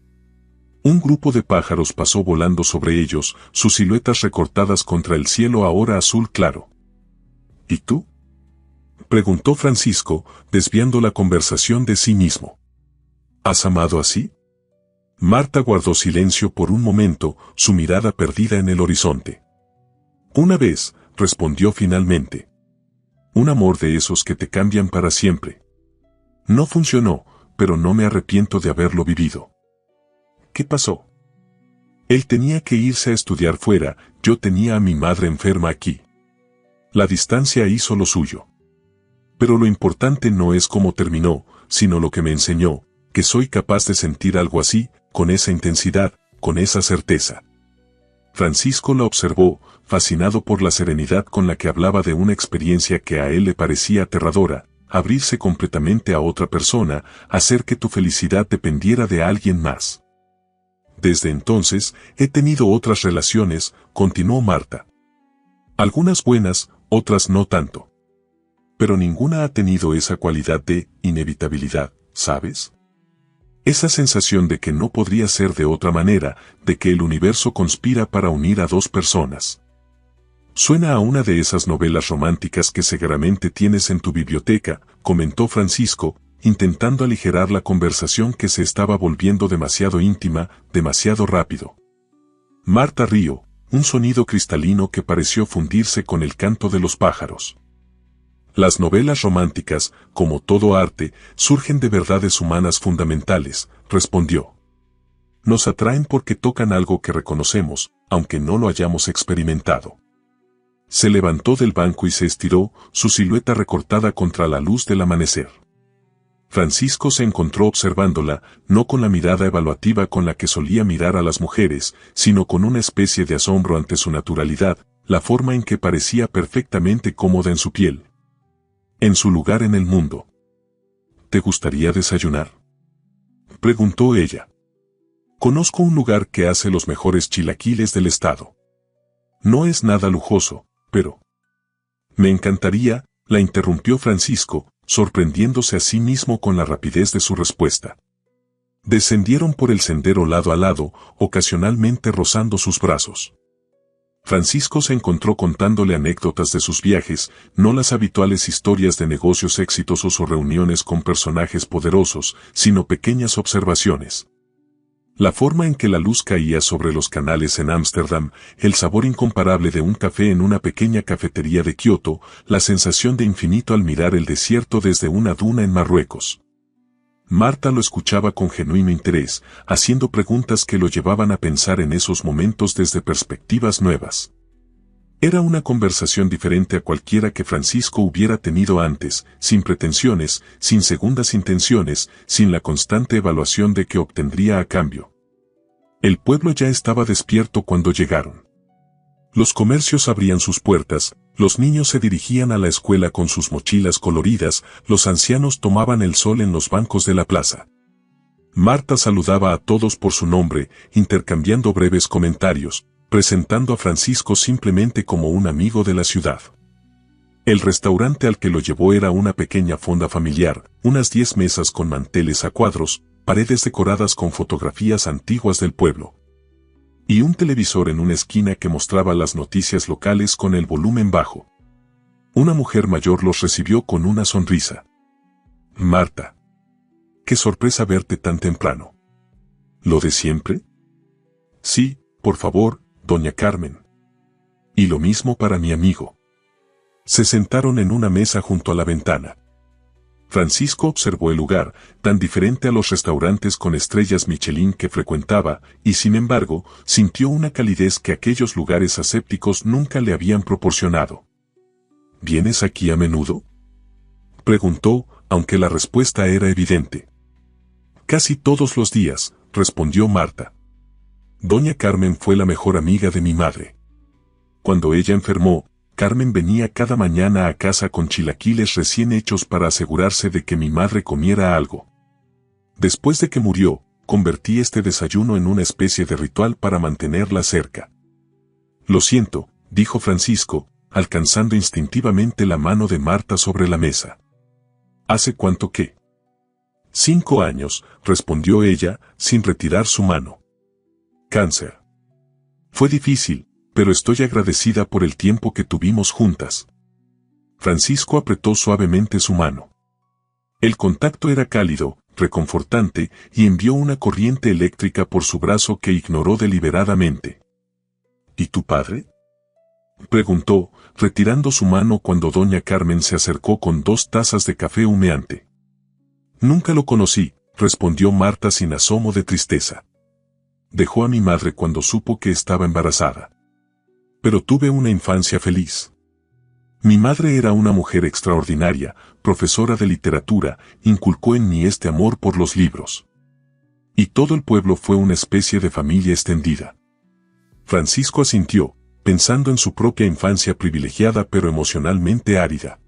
Speaker 1: Un grupo de pájaros pasó volando sobre ellos, sus siluetas recortadas contra el cielo ahora azul claro. ¿Y tú?, preguntó Francisco, desviando la conversación de sí mismo. ¿Has amado así? Marta guardó silencio por un momento, su mirada perdida en el horizonte. Una vez, respondió finalmente. Un amor de esos que te cambian para siempre. No funcionó, pero no me arrepiento de haberlo vivido. ¿Qué pasó? Él tenía que irse a estudiar fuera, yo tenía a mi madre enferma aquí. La distancia hizo lo suyo. Pero lo importante no es cómo terminó, sino lo que me enseñó, que soy capaz de sentir algo así, con esa intensidad, con esa certeza. Francisco la observó, fascinado por la serenidad con la que hablaba de una experiencia que a él le parecía aterradora, abrirse completamente a otra persona, hacer que tu felicidad dependiera de alguien más. Desde entonces, he tenido otras relaciones, continuó Marta. Algunas buenas, otras no tanto. Pero ninguna ha tenido esa cualidad de inevitabilidad, ¿sabes? Esa sensación de que no podría ser de otra manera, de que el universo conspira para unir a 2 personas. Suena a una de esas novelas románticas que seguramente tienes en tu biblioteca, comentó Francisco, intentando aligerar la conversación que se estaba volviendo demasiado íntima, demasiado rápido. Marta rió, un sonido cristalino que pareció fundirse con el canto de los pájaros. Las novelas románticas, como todo arte, surgen de verdades humanas fundamentales, respondió. Nos atraen porque tocan algo que reconocemos, aunque no lo hayamos experimentado. Se levantó del banco y se estiró, su silueta recortada contra la luz del amanecer. Francisco se encontró observándola, no con la mirada evaluativa con la que solía mirar a las mujeres, sino con una especie de asombro ante su naturalidad, la forma en que parecía perfectamente cómoda en su piel. En su lugar en el mundo. ¿Te gustaría desayunar?, preguntó ella. Conozco un lugar que hace los mejores chilaquiles del estado. No es nada lujoso, pero... Me encantaría, la interrumpió Francisco, sorprendiéndose a sí mismo con la rapidez de su respuesta. Descendieron por el sendero lado a lado, ocasionalmente rozando sus brazos. Francisco se encontró contándole anécdotas de sus viajes, no las habituales historias de negocios exitosos o reuniones con personajes poderosos, sino pequeñas observaciones. La forma en que la luz caía sobre los canales en Ámsterdam, el sabor incomparable de un café en una pequeña cafetería de Kioto, la sensación de infinito al mirar el desierto desde una duna en Marruecos. Marta lo escuchaba con genuino interés, haciendo preguntas que lo llevaban a pensar en esos momentos desde perspectivas nuevas. Era una conversación diferente a cualquiera que Francisco hubiera tenido antes, sin pretensiones, sin segundas intenciones, sin la constante evaluación de qué obtendría a cambio. El pueblo ya estaba despierto cuando llegaron. Los comercios abrían sus puertas, los niños se dirigían a la escuela con sus mochilas coloridas, los ancianos tomaban el sol en los bancos de la plaza. Marta saludaba a todos por su nombre, intercambiando breves comentarios, presentando a Francisco simplemente como un amigo de la ciudad. El restaurante al que lo llevó era una pequeña fonda familiar, unas 10 mesas con manteles a cuadros, paredes decoradas con fotografías antiguas del pueblo. Y un televisor en una esquina que mostraba las noticias locales con el volumen bajo. Una mujer mayor los recibió con una sonrisa. Marta. Qué sorpresa verte tan temprano. ¿Lo de siempre? Sí, por favor, doña Carmen. Y lo mismo para mi amigo. Se sentaron en una mesa junto a la ventana. Francisco observó el lugar, tan diferente a los restaurantes con estrellas Michelin que frecuentaba, y sin embargo, sintió una calidez que aquellos lugares asépticos nunca le habían proporcionado. ¿Vienes aquí a menudo?, preguntó, aunque la respuesta era evidente. Casi todos los días, respondió Marta. Doña Carmen fue la mejor amiga de mi madre. Cuando ella enfermó, Carmen venía cada mañana a casa con chilaquiles recién hechos para asegurarse de que mi madre comiera algo. Después de que murió, convertí este desayuno en una especie de ritual para mantenerla cerca. Lo siento, dijo Francisco, alcanzando instintivamente la mano de Marta sobre la mesa. ¿Hace cuánto que? 5 años, respondió ella, sin retirar su mano. Cáncer. Fue difícil, pero estoy agradecida por el tiempo que tuvimos juntas. Francisco apretó suavemente su mano. El contacto era cálido, reconfortante, y envió una corriente eléctrica por su brazo que ignoró deliberadamente. ¿Y tu padre?, preguntó, retirando su mano cuando doña Carmen se acercó con 2 tazas de café humeante. Nunca lo conocí, respondió Marta sin asomo de tristeza. Dejó a mi madre cuando supo que estaba embarazada. Pero tuve una infancia feliz. Mi madre era una mujer extraordinaria, profesora de literatura, inculcó en mí este amor por los libros. Y todo el pueblo fue una especie de familia extendida. Francisco asintió, pensando en su propia infancia privilegiada pero emocionalmente árida.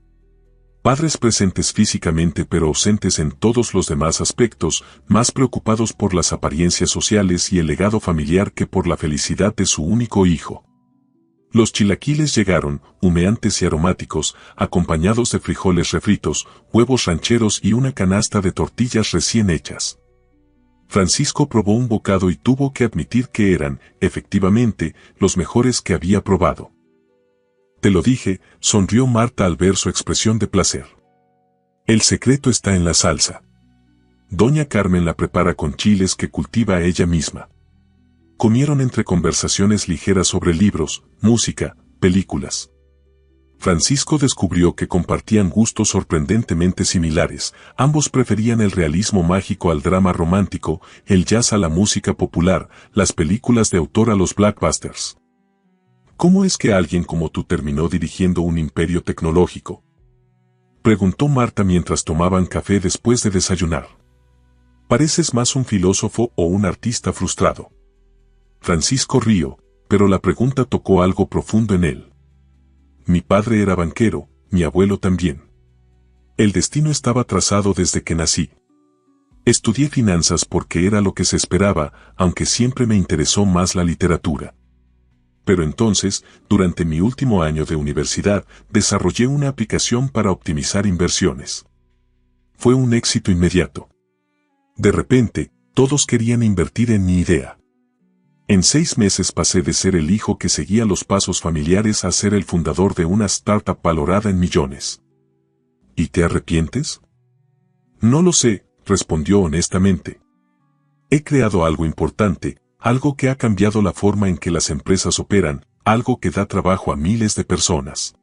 Speaker 1: Padres presentes físicamente pero ausentes en todos los demás aspectos, más preocupados por las apariencias sociales y el legado familiar que por la felicidad de su único hijo. Los chilaquiles llegaron, humeantes y aromáticos, acompañados de frijoles refritos, huevos rancheros y una canasta de tortillas recién hechas. Francisco probó un bocado y tuvo que admitir que eran, efectivamente, los mejores que había probado. Te lo dije, sonrió Marta al ver su expresión de placer. El secreto está en la salsa. Doña Carmen la prepara con chiles que cultiva ella misma. Comieron entre conversaciones ligeras sobre libros, música, películas. Francisco descubrió que compartían gustos sorprendentemente similares, ambos preferían el realismo mágico al drama romántico, el jazz a la música popular, las películas de autor a los blockbusters. ¿Cómo es que alguien como tú terminó dirigiendo un imperio tecnológico?, preguntó Marta mientras tomaban café después de desayunar. Pareces más un filósofo o un artista frustrado. Francisco rió, pero la pregunta tocó algo profundo en él. Mi padre era banquero, mi abuelo también. El destino estaba trazado desde que nací. Estudié finanzas porque era lo que se esperaba, aunque siempre me interesó más la literatura. Pero entonces, durante mi último año de universidad, desarrollé una aplicación para optimizar inversiones. Fue un éxito inmediato. De repente, todos querían invertir en mi idea. En 6 meses pasé de ser el hijo que seguía los pasos familiares a ser el fundador de una startup valorada en millones. ¿Y te arrepientes? No lo sé, respondió honestamente. He creado algo importante, algo que ha cambiado la forma en que las empresas operan, algo que da trabajo a miles de personas.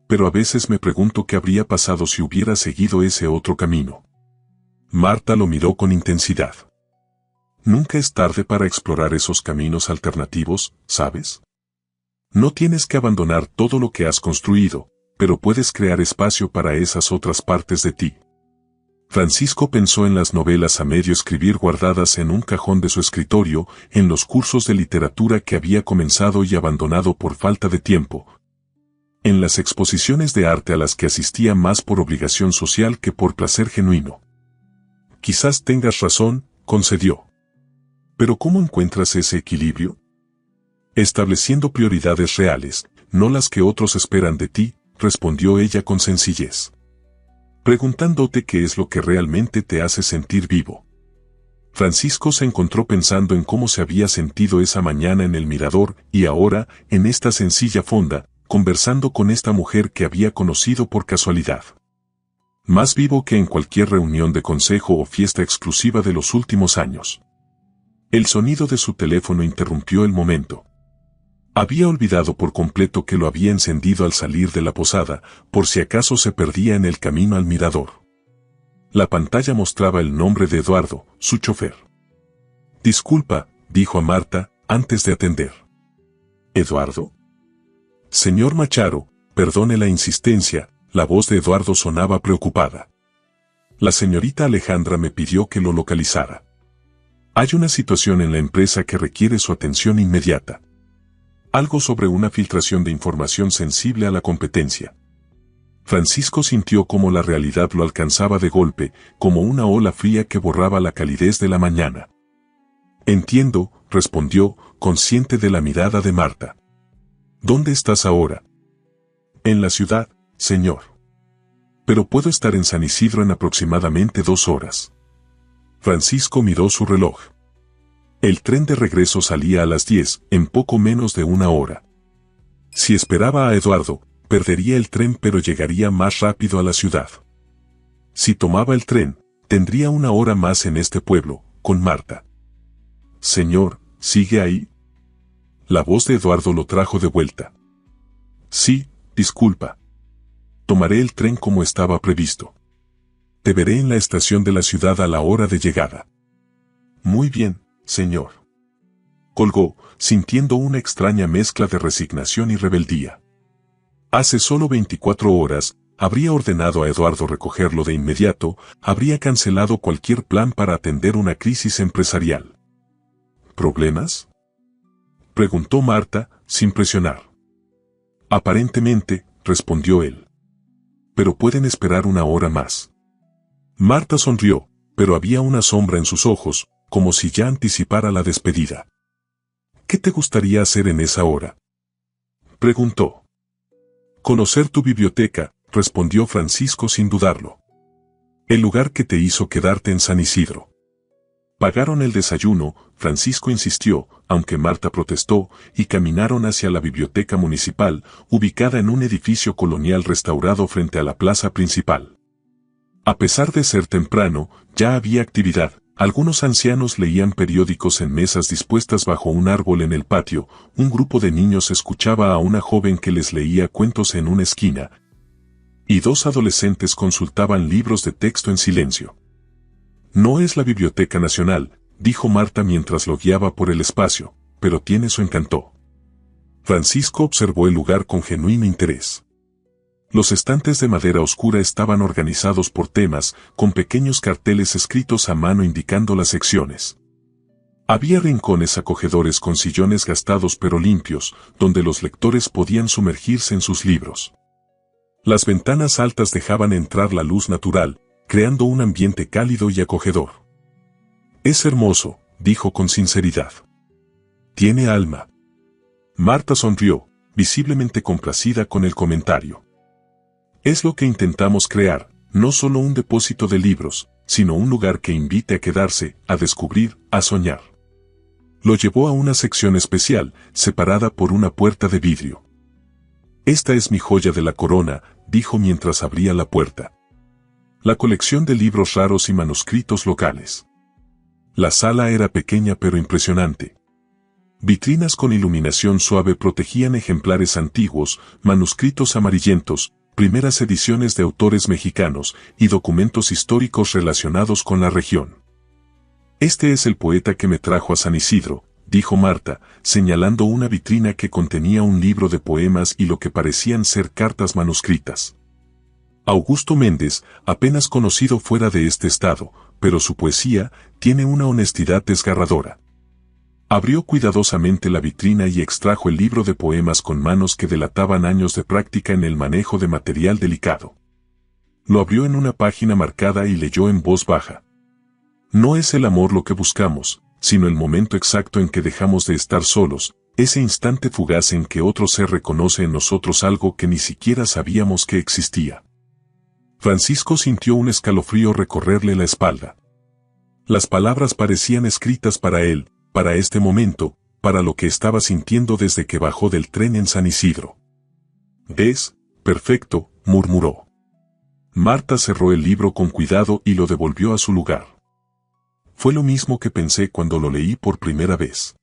Speaker 1: Pero a veces me pregunto qué habría pasado si hubiera seguido ese otro camino. Marta lo miró con intensidad. Nunca es tarde para explorar esos caminos alternativos, ¿sabes? No tienes que abandonar todo lo que has construido, pero puedes crear espacio para esas otras partes de ti. Francisco pensó en las novelas a medio escribir guardadas en un cajón de su escritorio, en los cursos de literatura que había comenzado y abandonado por falta de tiempo, en las exposiciones de arte a las que asistía más por obligación social que por placer genuino. Quizás tengas razón, concedió. Pero ¿cómo encuentras ese equilibrio? Estableciendo prioridades reales, no las que otros esperan de ti, respondió ella con sencillez. Preguntándote qué es lo que realmente te hace sentir vivo. Francisco se encontró pensando en cómo se había sentido esa mañana en el mirador y ahora, en esta sencilla fonda, conversando con esta mujer que había conocido por casualidad. Más vivo que en cualquier reunión de consejo o fiesta exclusiva de los últimos años. El sonido de su teléfono interrumpió el momento. Había olvidado por completo que lo había encendido al salir de la posada, por si acaso se perdía en el camino al mirador. La pantalla mostraba el nombre de Eduardo, su chofer. Disculpa, dijo a Marta, antes de atender. ¿Eduardo? Señor Macharo, perdone la insistencia, la voz de Eduardo sonaba preocupada. La señorita Alejandra me pidió que lo localizara. Hay una situación en la empresa que requiere su atención inmediata. Algo sobre una filtración de información sensible a la competencia. Francisco sintió cómo la realidad lo alcanzaba de golpe, como una ola fría que borraba la calidez de la mañana. Entiendo, respondió, consciente de la mirada de Marta. ¿Dónde estás ahora? En la ciudad, señor. Pero puedo estar en San Isidro en aproximadamente 2 horas. Francisco miró su reloj. El tren de regreso salía a las 10, en poco menos de 1 hora. Si esperaba a Eduardo, perdería el tren pero llegaría más rápido a la ciudad. Si tomaba el tren, tendría 1 hora más en este pueblo, con Marta. Señor, ¿sigue ahí? La voz de Eduardo lo trajo de vuelta. Sí, disculpa. Tomaré el tren como estaba previsto. Te veré en la estación de la ciudad a la hora de llegada. Muy bien, señor. Colgó, sintiendo una extraña mezcla de resignación y rebeldía. Hace solo 24 horas, habría ordenado a Eduardo recogerlo de inmediato, habría cancelado cualquier plan para atender una crisis empresarial. ¿Problemas?, preguntó Marta, sin presionar. Aparentemente, respondió él. Pero pueden esperar 1 hora más. Marta sonrió, pero había una sombra en sus ojos, como si ya anticipara la despedida. ¿Qué te gustaría hacer en esa hora?, preguntó. Conocer tu biblioteca, respondió Francisco sin dudarlo. El lugar que te hizo quedarte en San Isidro. Pagaron el desayuno, Francisco insistió, aunque Marta protestó, y caminaron hacia la biblioteca municipal, ubicada en un edificio colonial restaurado frente a la plaza principal. A pesar de ser temprano, ya había actividad. Algunos ancianos leían periódicos en mesas dispuestas bajo un árbol en el patio, un grupo de niños escuchaba a una joven que les leía cuentos en una esquina, y dos adolescentes consultaban libros de texto en silencio. No es la Biblioteca Nacional, dijo Marta mientras lo guiaba por el espacio, pero tiene su encanto. Francisco observó el lugar con genuino interés. Los estantes de madera oscura estaban organizados por temas, con pequeños carteles escritos a mano indicando las secciones. Había rincones acogedores con sillones gastados pero limpios, donde los lectores podían sumergirse en sus libros. Las ventanas altas dejaban entrar la luz natural, creando un ambiente cálido y acogedor. «Es hermoso», dijo con sinceridad. «Tiene alma». Marta sonrió, visiblemente complacida con el comentario. Es lo que intentamos crear, no solo un depósito de libros, sino un lugar que invite a quedarse, a descubrir, a soñar. Lo llevó a una sección especial, separada por una puerta de vidrio. «Esta es mi joya de la corona», dijo mientras abría la puerta. La colección de libros raros y manuscritos locales. La sala era pequeña pero impresionante. Vitrinas con iluminación suave protegían ejemplares antiguos, manuscritos amarillentos, primeras ediciones de autores mexicanos y documentos históricos relacionados con la región. «Este es el poeta que me trajo a San Isidro», dijo Marta, señalando una vitrina que contenía un libro de poemas y lo que parecían ser cartas manuscritas. Augusto Méndez, apenas conocido fuera de este estado, pero su poesía tiene una honestidad desgarradora. Abrió cuidadosamente la vitrina y extrajo el libro de poemas con manos que delataban años de práctica en el manejo de material delicado. Lo abrió en una página marcada y leyó en voz baja. «No es el amor lo que buscamos, sino el momento exacto en que dejamos de estar solos, ese instante fugaz en que otro ser reconoce en nosotros algo que ni siquiera sabíamos que existía». Francisco sintió un escalofrío recorrerle la espalda. Las palabras parecían escritas para él, para este momento, para lo que estaba sintiendo desde que bajó del tren en San Isidro. «¿Ves? Perfecto», murmuró. Marta cerró el libro con cuidado y lo devolvió a su lugar. «Fue lo mismo que pensé cuando lo leí por primera vez.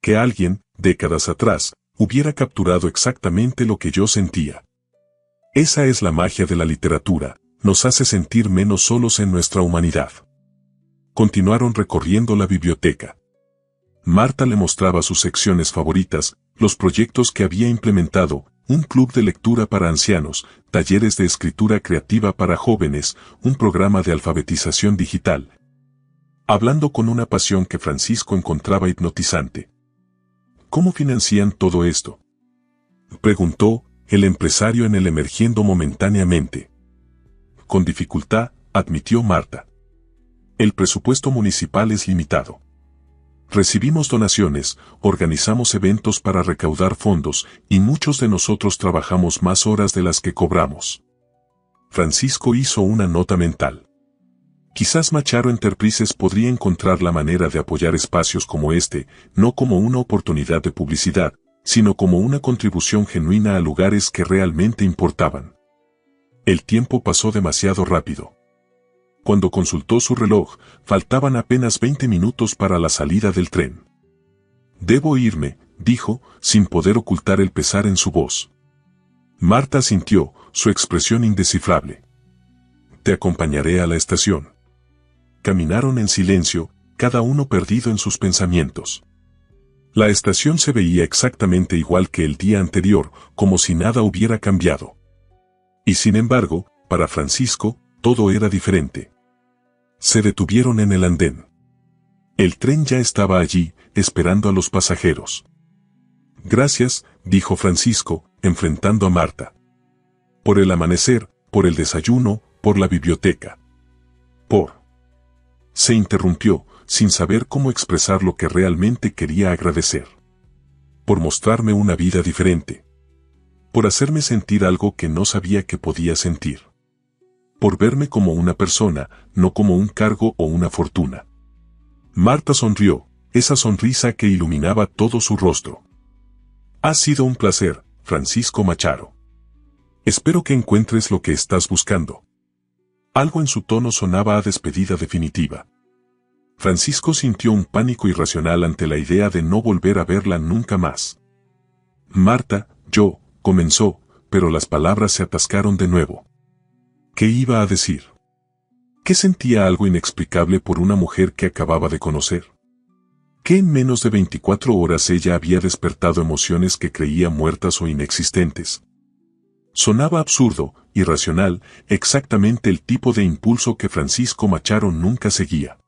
Speaker 1: Que alguien, décadas atrás, hubiera capturado exactamente lo que yo sentía. Esa es la magia de la literatura, nos hace sentir menos solos en nuestra humanidad». Continuaron recorriendo la biblioteca. Marta le mostraba sus secciones favoritas, los proyectos que había implementado, un club de lectura para ancianos, talleres de escritura creativa para jóvenes, un programa de alfabetización digital. Hablando con una pasión que Francisco encontraba hipnotizante. «¿Cómo financian todo esto?», preguntó el empresario en el emergiendo momentáneamente. «Con dificultad», admitió Marta. «El presupuesto municipal es limitado. Recibimos donaciones, organizamos eventos para recaudar fondos y muchos de nosotros trabajamos más horas de las que cobramos». Francisco hizo una nota mental. Quizás Macharo Enterprises podría encontrar la manera de apoyar espacios como este, no como una oportunidad de publicidad, sino como una contribución genuina a lugares que realmente importaban. El tiempo pasó demasiado rápido. Cuando consultó su reloj, faltaban apenas 20 minutos para la salida del tren. «Debo irme», dijo, sin poder ocultar el pesar en su voz. Marta asintió, su expresión indescifrable. «Te acompañaré a la estación». Caminaron en silencio, cada uno perdido en sus pensamientos. La estación se veía exactamente igual que el día anterior, como si nada hubiera cambiado. Y sin embargo, para Francisco, todo era diferente. Se detuvieron en el andén. El tren ya estaba allí, esperando a los pasajeros. «Gracias», dijo Francisco, enfrentando a Marta. «Por el amanecer, por el desayuno, por la biblioteca. Por...» Se interrumpió, sin saber cómo expresar lo que realmente quería agradecer. «Por mostrarme una vida diferente. Por hacerme sentir algo que no sabía que podía sentir. Por verme como una persona, no como un cargo o una fortuna». Marta sonrió, esa sonrisa que iluminaba todo su rostro. Ha sido un placer, Francisco Macharo. Espero que encuentres lo que estás buscando. Algo en su tono sonaba a despedida definitiva. Francisco sintió un pánico irracional ante la idea de no volver a verla nunca más. Marta, comenzó, pero las palabras se atascaron de nuevo. ¿Qué iba a decir? ¿Qué sentía algo inexplicable por una mujer que acababa de conocer? ¿Que en menos de 24 horas ella había despertado emociones que creía muertas o inexistentes? Sonaba absurdo, irracional, exactamente el tipo de impulso que Francisco Macharo nunca seguía.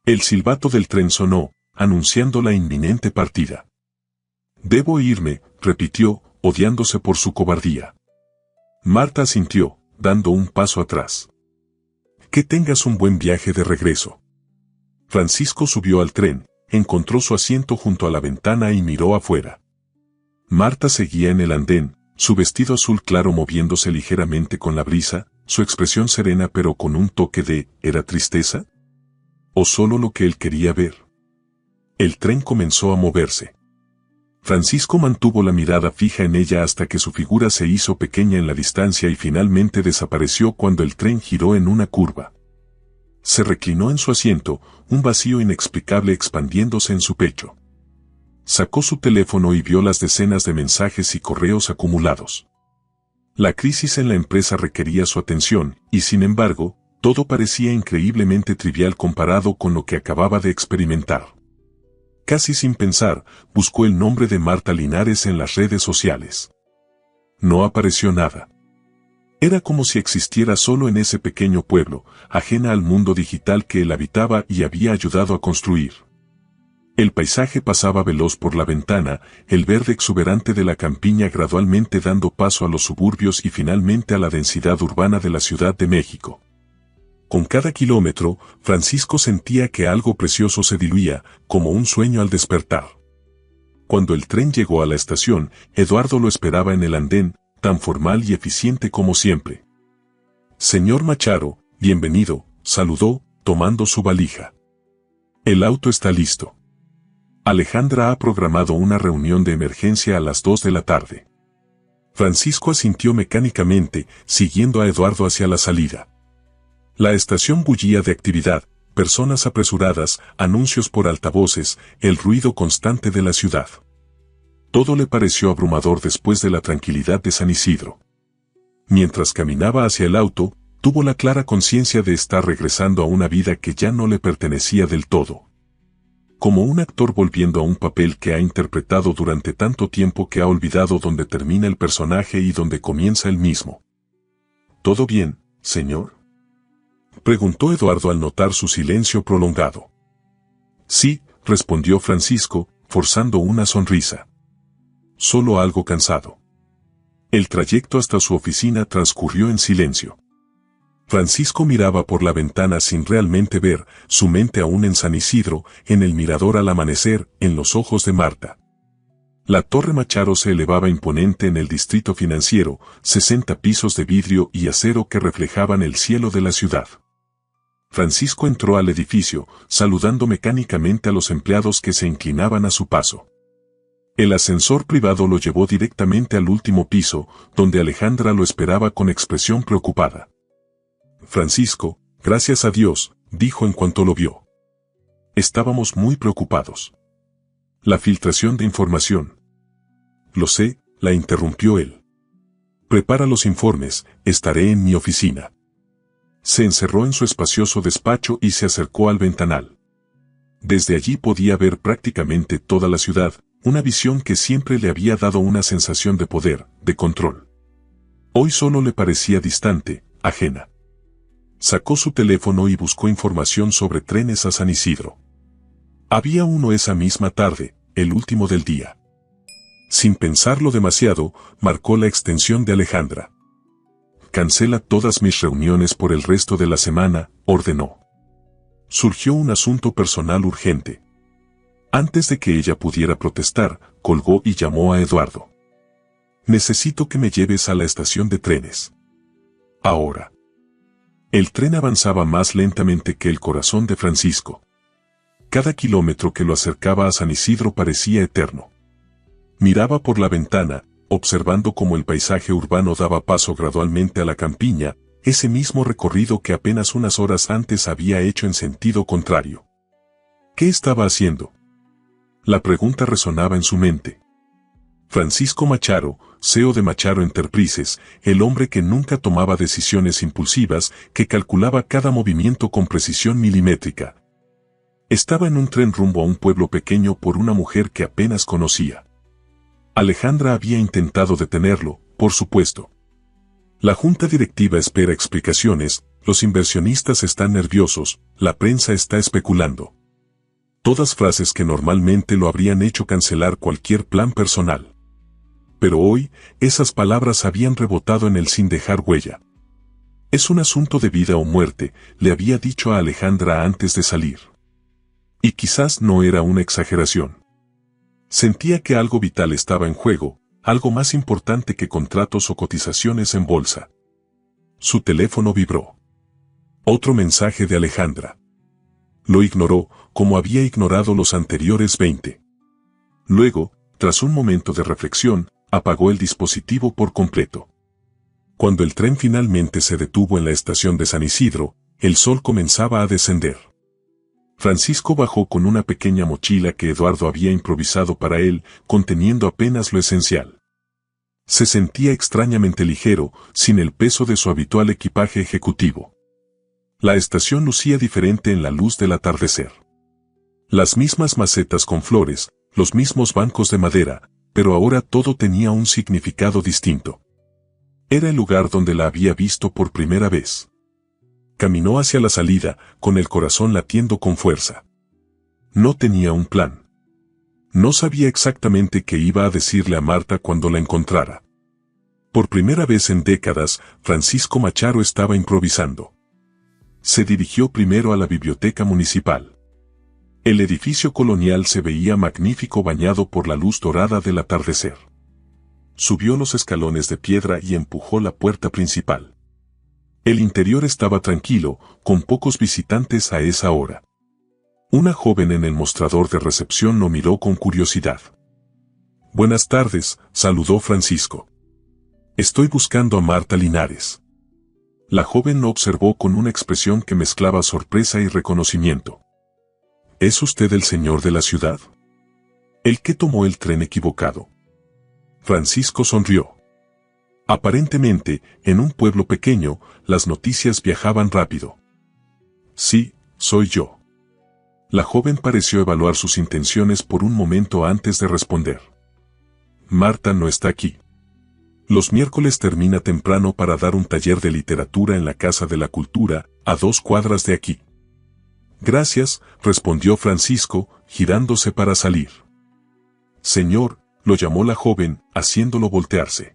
Speaker 1: El silbato del tren sonó, anunciando la inminente partida. Debo irme, repitió, odiándose por su cobardía. Marta asintió, dando un paso atrás. Que tengas un buen viaje de regreso. Francisco subió al tren, encontró su asiento junto a la ventana y miró afuera. Marta seguía en el andén, su vestido azul claro moviéndose ligeramente con la brisa, su expresión serena pero con un toque de ¿era tristeza? ¿O solo lo que él quería ver? El tren comenzó a moverse. Francisco mantuvo la mirada fija en ella hasta que su figura se hizo pequeña en la distancia y finalmente desapareció cuando el tren giró en una curva. Se reclinó en su asiento, un vacío inexplicable expandiéndose en su pecho. Sacó su teléfono y vio las decenas de mensajes y correos acumulados. La crisis en la empresa requería su atención, y sin embargo, todo parecía increíblemente trivial comparado con lo que acababa de experimentar. Casi sin pensar, buscó el nombre de Marta Linares en las redes sociales. No apareció nada. Era como si existiera solo en ese pequeño pueblo, ajena al mundo digital que él habitaba y había ayudado a construir. El paisaje pasaba veloz por la ventana, el verde exuberante de la campiña gradualmente dando paso a los suburbios y finalmente a la densidad urbana de la Ciudad de México. Con cada kilómetro, Francisco sentía que algo precioso se diluía, como un sueño al despertar. Cuando el tren llegó a la estación, Eduardo lo esperaba en el andén, tan formal y eficiente como siempre. Señor Macharo, bienvenido, saludó, tomando su valija. El auto está listo. Alejandra ha programado una reunión de emergencia a las 2 de la tarde. Francisco asintió mecánicamente, siguiendo a Eduardo hacia la salida. La estación bullía de actividad, personas apresuradas, anuncios por altavoces, el ruido constante de la ciudad. Todo le pareció abrumador después de la tranquilidad de San Isidro. Mientras caminaba hacia el auto, tuvo la clara conciencia de estar regresando a una vida que ya no le pertenecía del todo. Como un actor volviendo a un papel que ha interpretado durante tanto tiempo que ha olvidado dónde termina el personaje y dónde comienza el mismo. ¿Todo bien, señor?, preguntó Eduardo al notar su silencio prolongado. Sí, respondió Francisco, forzando una sonrisa. Solo algo cansado. El trayecto hasta su oficina transcurrió en silencio. Francisco miraba por la ventana sin realmente ver, su mente aún en San Isidro, en el mirador al amanecer, en los ojos de Marta. La Torre Macharo se elevaba imponente en el distrito financiero, 60 pisos de vidrio y acero que reflejaban el cielo de la ciudad. Francisco entró al edificio, saludando mecánicamente a los empleados que se inclinaban a su paso. El ascensor privado lo llevó directamente al último piso, donde Alejandra lo esperaba con expresión preocupada. Francisco, gracias a Dios, dijo en cuanto lo vio. Estábamos muy preocupados. La filtración de información. Lo sé, la interrumpió él. Prepara los informes, estaré en mi oficina. Se encerró en su espacioso despacho y se acercó al ventanal. Desde allí podía ver prácticamente toda la ciudad, una visión que siempre le había dado una sensación de poder, de control. Hoy solo le parecía distante, ajena. Sacó su teléfono y buscó información sobre trenes a San Isidro. Había uno esa misma tarde, el último del día. Sin pensarlo demasiado, marcó la extensión de Alejandra. Cancela todas mis reuniones por el resto de la semana, ordenó. Surgió un asunto personal urgente. Antes de que ella pudiera protestar, colgó y llamó a Eduardo. Necesito que me lleves a la estación de trenes. Ahora. El tren avanzaba más lentamente que el corazón de Francisco. Cada kilómetro que lo acercaba a San Isidro parecía eterno. Miraba por la ventana, observando cómo el paisaje urbano daba paso gradualmente a la campiña, ese mismo recorrido que apenas unas horas antes había hecho en sentido contrario. ¿Qué estaba haciendo? La pregunta resonaba en su mente. Francisco Macharo, CEO de Macharo Enterprises, el hombre que nunca tomaba decisiones impulsivas, que calculaba cada movimiento con precisión milimétrica. Estaba en un tren rumbo a un pueblo pequeño por una mujer que apenas conocía. Alejandra había intentado detenerlo, por supuesto. La junta directiva espera explicaciones, los inversionistas están nerviosos, la prensa está especulando. Todas frases que normalmente lo habrían hecho cancelar cualquier plan personal. Pero hoy, esas palabras habían rebotado en él sin dejar huella. Es un asunto de vida o muerte, le había dicho a Alejandra antes de salir. Y quizás no era una exageración. Sentía que algo vital estaba en juego, algo más importante que contratos o cotizaciones en bolsa. Su teléfono vibró. Otro mensaje de Alejandra. Lo ignoró, como había ignorado los anteriores 20. Luego, tras un momento de reflexión, apagó el dispositivo por completo. Cuando el tren finalmente se detuvo en la estación de San Isidro, el sol comenzaba a descender. Francisco bajó con una pequeña mochila que Eduardo había improvisado para él, conteniendo apenas lo esencial. Se sentía extrañamente ligero, sin el peso de su habitual equipaje ejecutivo. La estación lucía diferente en la luz del atardecer. Las mismas macetas con flores, los mismos bancos de madera, pero ahora todo tenía un significado distinto. Era el lugar donde la había visto por primera vez. Caminó hacia la salida, con el corazón latiendo con fuerza. No tenía un plan. No sabía exactamente qué iba a decirle a Marta cuando la encontrara. Por primera vez en décadas, Francisco Macharo estaba improvisando. Se dirigió primero a la biblioteca municipal. El edificio colonial se veía magnífico bañado por la luz dorada del atardecer. Subió los escalones de piedra y empujó la puerta principal. El interior estaba tranquilo, con pocos visitantes a esa hora. Una joven en el mostrador de recepción lo miró con curiosidad. «Buenas tardes», saludó Francisco. «Estoy buscando a Marta Linares». La joven lo observó con una expresión que mezclaba sorpresa y reconocimiento. «¿Es usted el señor de la ciudad? ¿El que tomó el tren equivocado?». Francisco sonrió. Aparentemente, en un pueblo pequeño, las noticias viajaban rápido. «Sí, soy yo». La joven pareció evaluar sus intenciones por un momento antes de responder. «Marta no está aquí. Los miércoles termina temprano para dar un taller de literatura en la Casa de la Cultura, a 2 cuadras de aquí». «Gracias», respondió Francisco, girándose para salir. «Señor», lo llamó la joven, haciéndolo voltearse.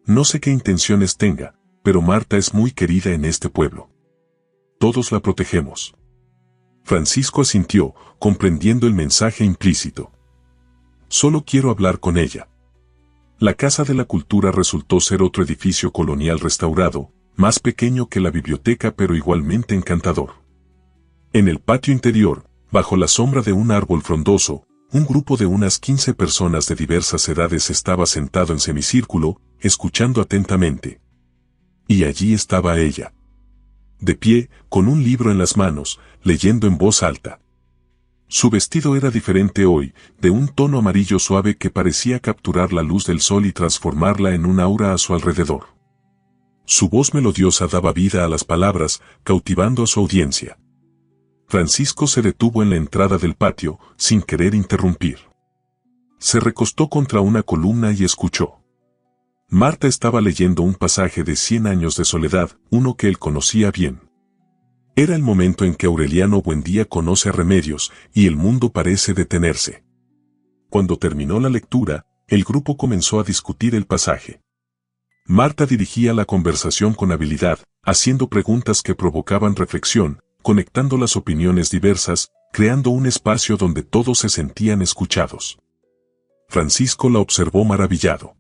Speaker 1: «No sé qué intenciones tenga, pero Marta es muy querida en este pueblo. Todos la protegemos». Francisco asintió, comprendiendo el mensaje implícito. «Solo quiero hablar con ella». La Casa de la Cultura resultó ser otro edificio colonial restaurado, más pequeño que la biblioteca pero igualmente encantador. En el patio interior, bajo la sombra de un árbol frondoso, un grupo de unas 15 personas de diversas edades estaba sentado en semicírculo, escuchando atentamente. Y allí estaba ella. De pie, con un libro en las manos, leyendo en voz alta. Su vestido era diferente hoy, de un tono amarillo suave que parecía capturar la luz del sol y transformarla en un aura a su alrededor. Su voz melodiosa daba vida a las palabras, cautivando a su audiencia. Francisco se detuvo en la entrada del patio, sin querer interrumpir. Se recostó contra una columna y escuchó. Marta estaba leyendo un pasaje de 100 años de soledad, uno que él conocía bien. Era el momento en que Aureliano Buendía conoce a Remedios, y el mundo parece detenerse. Cuando terminó la lectura, el grupo comenzó a discutir el pasaje. Marta dirigía la conversación con habilidad, haciendo preguntas que provocaban reflexión, conectando las opiniones diversas, creando un espacio donde todos se sentían escuchados. Francisco la observó maravillado.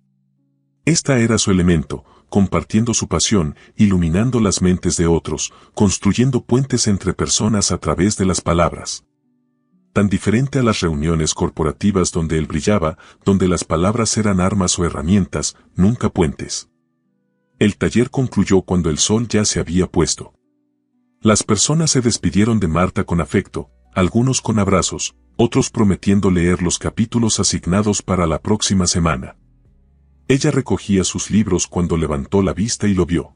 Speaker 1: Esta era su elemento, compartiendo su pasión, iluminando las mentes de otros, construyendo puentes entre personas a través de las palabras. tan diferente a las reuniones corporativas donde él brillaba, donde las palabras eran armas o herramientas, nunca puentes. El taller concluyó cuando el sol ya se había puesto. Las personas se despidieron de Marta con afecto, algunos con abrazos, otros prometiendo leer los capítulos asignados para la próxima semana. Ella recogía sus libros cuando levantó la vista y lo vio.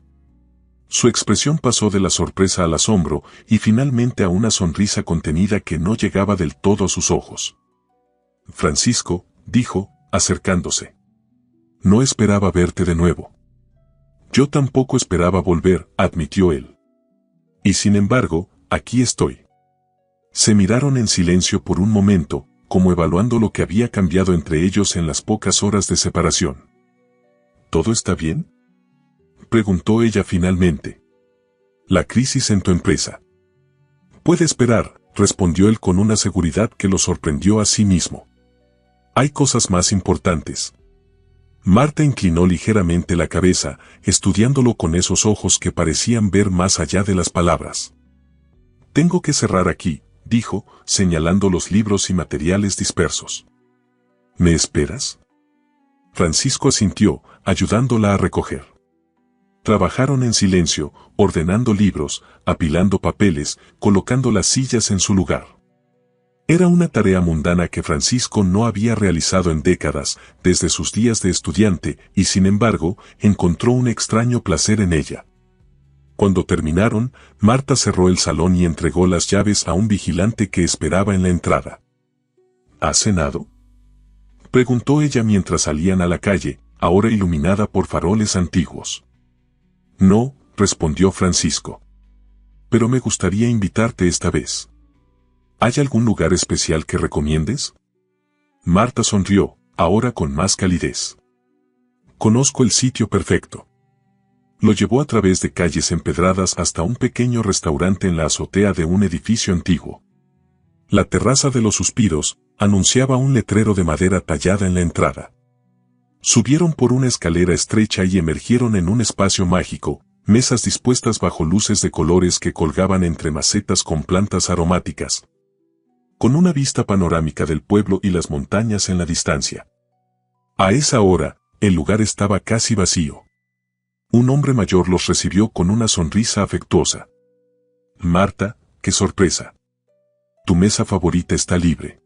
Speaker 1: Su expresión pasó de la sorpresa al asombro y finalmente a una sonrisa contenida que no llegaba del todo a sus ojos. Francisco, dijo, acercándose. No esperaba verte de nuevo. Yo tampoco esperaba volver, admitió él. Y sin embargo, aquí estoy. Se miraron en silencio por un momento, como evaluando lo que había cambiado entre ellos en las pocas horas de separación. ¿Todo está bien?, preguntó ella finalmente. La crisis en tu empresa. Puede esperar, respondió él con una seguridad que lo sorprendió a sí mismo. Hay cosas más importantes. Marta inclinó ligeramente la cabeza, estudiándolo con esos ojos que parecían ver más allá de las palabras. Tengo que cerrar aquí, dijo, señalando los libros y materiales dispersos. ¿Me esperas? Francisco asintió, ayudándola a recoger. Trabajaron en silencio, ordenando libros, apilando papeles, colocando las sillas en su lugar. Era una tarea mundana que Francisco no había realizado en décadas, desde sus días de estudiante, y sin embargo, encontró un extraño placer en ella. Cuando terminaron, Marta cerró el salón y entregó las llaves a un vigilante que esperaba en la entrada. ¿Has cenado?, preguntó ella mientras salían a la calle, ahora iluminada por faroles antiguos. No, respondió Francisco. Pero me gustaría invitarte esta vez. ¿Hay algún lugar especial que recomiendes? Marta sonrió, ahora con más calidez. Conozco el sitio perfecto. Lo llevó a través de calles empedradas hasta un pequeño restaurante en la azotea de un edificio antiguo. La terraza de los suspiros anunciaba un letrero de madera tallada en la entrada. Subieron por una escalera estrecha y emergieron en un espacio mágico, mesas dispuestas bajo luces de colores que colgaban entre macetas con plantas aromáticas, con una vista panorámica del pueblo y las montañas en la distancia. A esa hora, el lugar estaba casi vacío. Un hombre mayor los recibió con una sonrisa afectuosa. Marta, qué sorpresa. Tu mesa favorita está libre.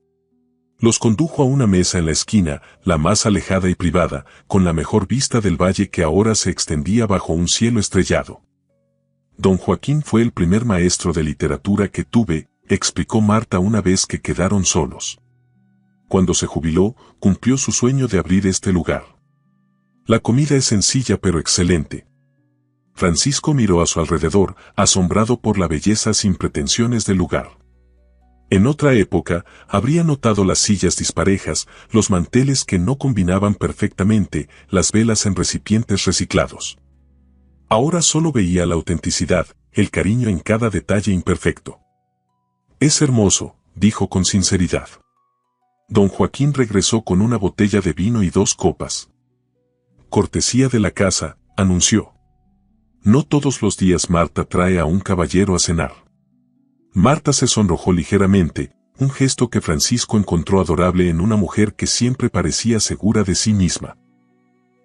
Speaker 1: Los condujo a una mesa en la esquina, la más alejada y privada, con la mejor vista del valle que ahora se extendía bajo un cielo estrellado. Don Joaquín fue el primer maestro de literatura que tuve, explicó Marta una vez que quedaron solos. Cuando se jubiló, cumplió su sueño de abrir este lugar. La comida es sencilla pero excelente. Francisco miró a su alrededor, asombrado por la belleza sin pretensiones del lugar. En otra época, habría notado las sillas disparejas, los manteles que no combinaban perfectamente, las velas en recipientes reciclados. Ahora solo veía la autenticidad, el cariño en cada detalle imperfecto. Es hermoso, dijo con sinceridad. Don Joaquín regresó con una botella de vino y 2 copas. Cortesía de la casa, anunció. No todos los días Marta trae a un caballero a cenar. Marta se sonrojó ligeramente, un gesto que Francisco encontró adorable en una mujer que siempre parecía segura de sí misma.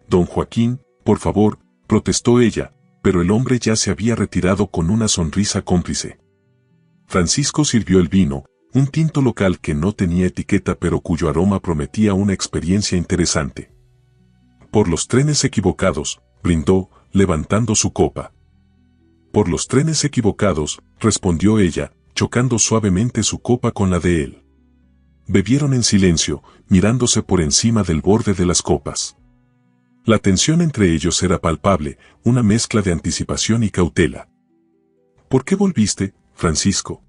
Speaker 1: Don Joaquín, por favor, protestó ella, pero el hombre ya se había retirado con una sonrisa cómplice. Francisco sirvió el vino, un tinto local que no tenía etiqueta pero cuyo aroma prometía una experiencia interesante. Por los trenes equivocados, brindó, levantando su copa. Por los trenes equivocados, respondió ella, chocando suavemente su copa con la de él. Bebieron en silencio, mirándose por encima del borde de las copas. La tensión entre ellos era palpable, una mezcla de anticipación y cautela. ¿Por qué volviste, Francisco?,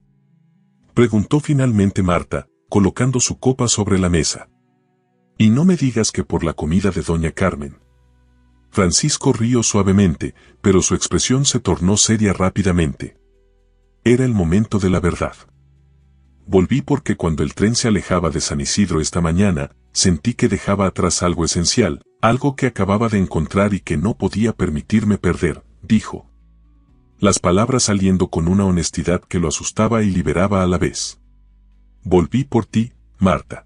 Speaker 1: preguntó finalmente Marta, colocando su copa sobre la mesa. Y no me digas que por la comida de doña Carmen. Francisco rió suavemente, pero su expresión se tornó seria rápidamente. Era el momento de la verdad. Volví porque cuando el tren se alejaba de San Isidro esta mañana, sentí que dejaba atrás algo esencial, algo que acababa de encontrar y que no podía permitirme perder, dijo. Las palabras saliendo con una honestidad que lo asustaba y liberaba a la vez. Volví por ti, Marta.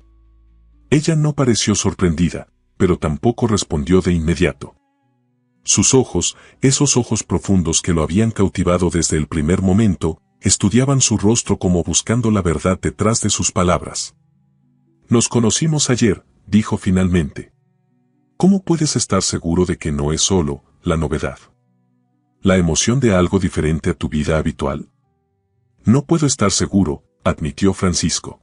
Speaker 1: Ella no pareció sorprendida, pero tampoco respondió de inmediato. Sus ojos, esos ojos profundos que lo habían cautivado desde el primer momento, estudiaban su rostro como buscando la verdad detrás de sus palabras. Nos conocimos ayer, dijo finalmente. ¿Cómo puedes estar seguro de que no es solo la novedad? ¿La emoción de algo diferente a tu vida habitual? No puedo estar seguro, admitió Francisco.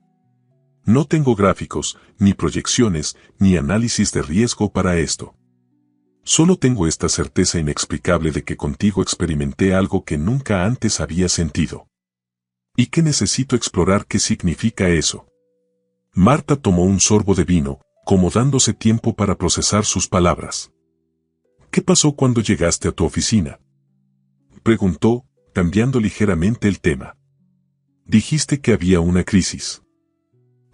Speaker 1: No tengo gráficos, ni proyecciones, ni análisis de riesgo para esto. Solo tengo esta certeza inexplicable de que contigo experimenté algo que nunca antes había sentido. Y que necesito explorar qué significa eso. Marta tomó un sorbo de vino, como dándose tiempo para procesar sus palabras. ¿Qué pasó cuando llegaste a tu oficina? Preguntó, cambiando ligeramente el tema. Dijiste que había una crisis.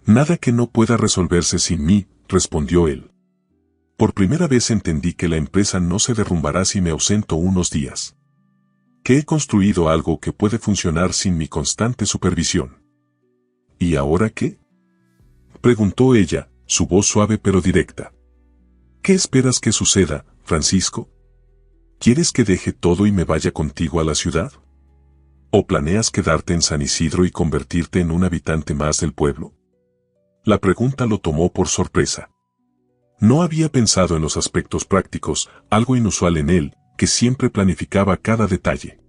Speaker 1: Nada que no pueda resolverse sin mí, respondió él. Por primera vez entendí que la empresa no se derrumbará si me ausento unos días. Que he construido algo que puede funcionar sin mi constante supervisión. ¿Y ahora qué? Preguntó ella, su voz suave pero directa. ¿Qué esperas que suceda, Francisco? ¿Quieres que deje todo y me vaya contigo a la ciudad? ¿O planeas quedarte en San Isidro y convertirte en un habitante más del pueblo? La pregunta lo tomó por sorpresa. No había pensado en los aspectos prácticos, algo inusual en él, que siempre planificaba cada detalle.